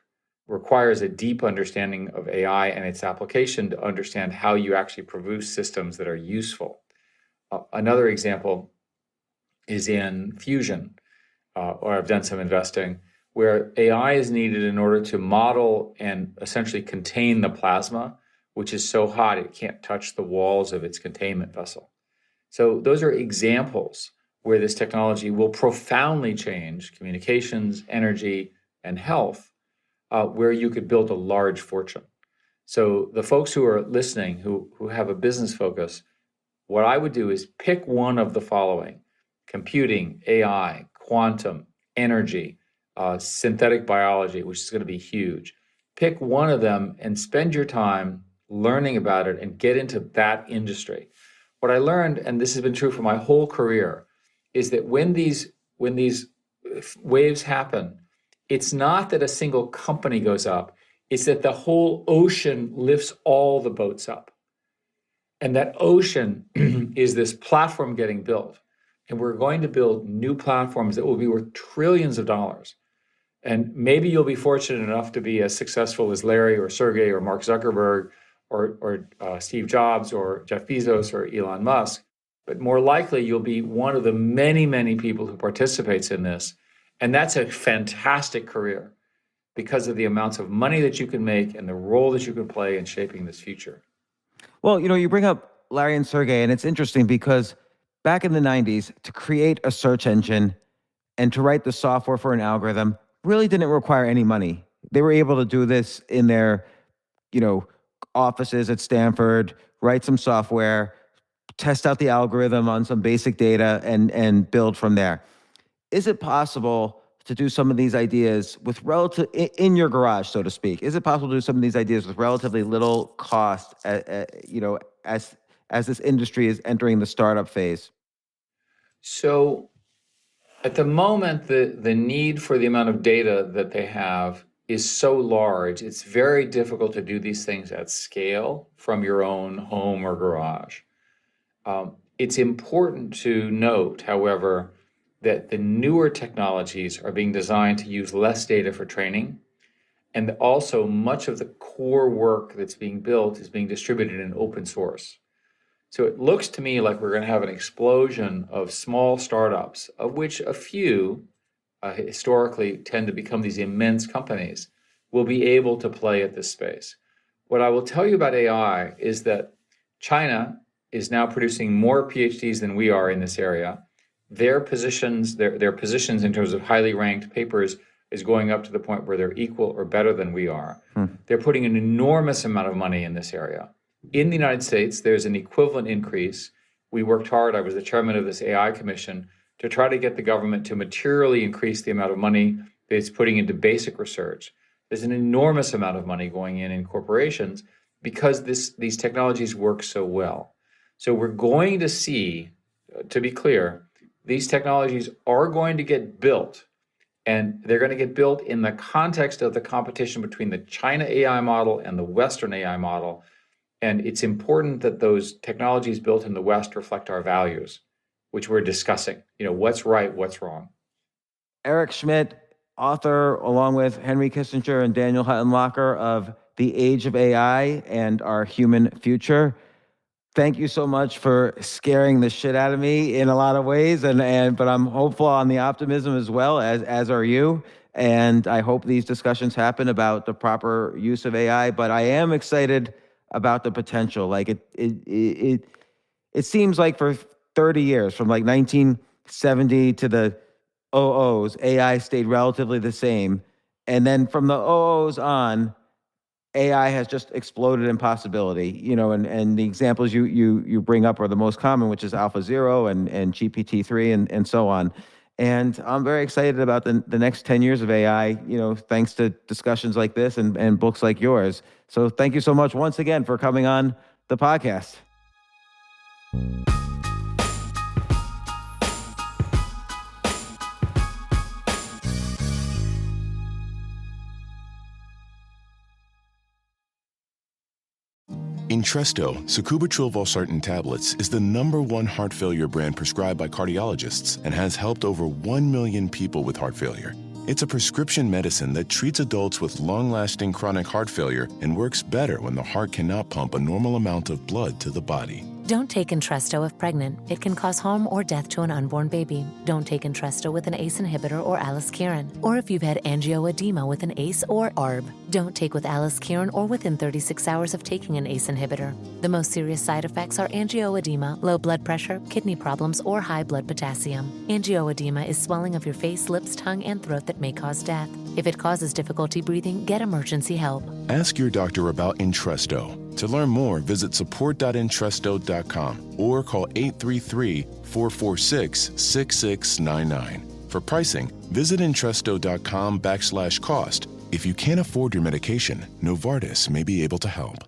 requires a deep understanding of AI and its application to understand how you actually produce systems that are useful. Another example is in fusion, or I've done some investing, where AI is needed in order to model and essentially contain the plasma, which is so hot it can't touch the walls of its containment vessel. So those are examples where this technology will profoundly change communications, energy, and health, where you could build a large fortune. So the folks who are listening, who have a business focus, what I would do is pick one of the following: computing, AI, quantum, energy, synthetic biology, which is going to be huge. Pick one of them and spend your time learning about it and get into that industry. What I learned, and this has been true for my whole career, is that when these waves happen, it's not that a single company goes up, it's that the whole ocean lifts all the boats up. And that ocean is this platform getting built. And we're going to build new platforms that will be worth trillions of dollars. And maybe you'll be fortunate enough to be as successful as Larry or Sergey or Mark Zuckerberg or Steve Jobs or Jeff Bezos or Elon Musk. But more likely, you'll be one of the many, many people who participates in this. And that's a fantastic career because of the amounts of money that you can make and the role that you can play in shaping this future. Well, you bring up Larry and Sergey, and it's interesting because back in the 90s, to create a search engine and to write the software for an algorithm really didn't require any money. They were able to do this in their, offices at Stanford, write some software, test out the algorithm on some basic data, and build from there. Is it possible to do some of these ideas with in your garage, so to speak? Is it possible to do some of these ideas with relatively little cost, as this industry is entering the startup phase? So at the moment, the need for the amount of data that they have is so large, it's very difficult to do these things at scale from your own home or garage. It's important to note, however, that the newer technologies are being designed to use less data for training. And also much of the core work that's being built is being distributed in open source. So it looks to me like we're going to have an explosion of small startups, of which a few historically tend to become these immense companies, will be able to play at this space. What I will tell you about AI is that China is now producing more PhDs than we are in this area. Their positions in terms of highly ranked papers is going up to the point where they're equal or better than we are. They're putting an enormous amount of money in this area. In the United States, there's an equivalent increase. We worked hard. I was the chairman of this AI commission to try to get the government to materially increase the amount of money that it's putting into basic research. There's an enormous amount of money going in corporations because these technologies work so well. So we're going to see, to be clear, these technologies are going to get built, and they're going to get built in the context of the competition between the China AI model and the Western AI model. And it's important that those technologies built in the West reflect our values, which we're discussing. What's right, what's wrong. Eric Schmidt, author, along with Henry Kissinger and Daniel Huttenlocher, of The Age of AI and Our Human Future. Thank you so much for scaring the shit out of me in a lot of ways, but I'm hopeful on the optimism as well, as are you. And I hope these discussions happen about the proper use of AI. But I am excited about the potential. Like it seems like for 30 years, from like 1970 to the 00s, AI stayed relatively the same, and then from the 00s on, AI has just exploded in possibility, and the examples you bring up are the most common, which is AlphaZero and GPT-3 and so on. And I'm very excited about the next 10 years of AI, thanks to discussions like this and books like yours. So thank you so much once again for coming on the podcast. Entresto, sacubitril valsartan tablets, is the #1 heart failure brand prescribed by cardiologists and has helped over 1 million people with heart failure. It's a prescription medicine that treats adults with long-lasting chronic heart failure and works better when the heart cannot pump a normal amount of blood to the body. Don't take Entresto if pregnant. It can cause harm or death to an unborn baby. Don't take Entresto with an ACE inhibitor or aliskiren, or if you've had angioedema with an ACE or ARB. Don't take with aliskiren or within 36 hours of taking an ACE inhibitor. The most serious side effects are angioedema, low blood pressure, kidney problems, or high blood potassium. Angioedema is swelling of your face, lips, tongue, and throat that may cause death. If it causes difficulty breathing, get emergency help. Ask your doctor about Entresto. To learn more, visit support.entresto.com or call 833-446-6699. For pricing, visit Entresto.com/cost. If you can't afford your medication, Novartis may be able to help.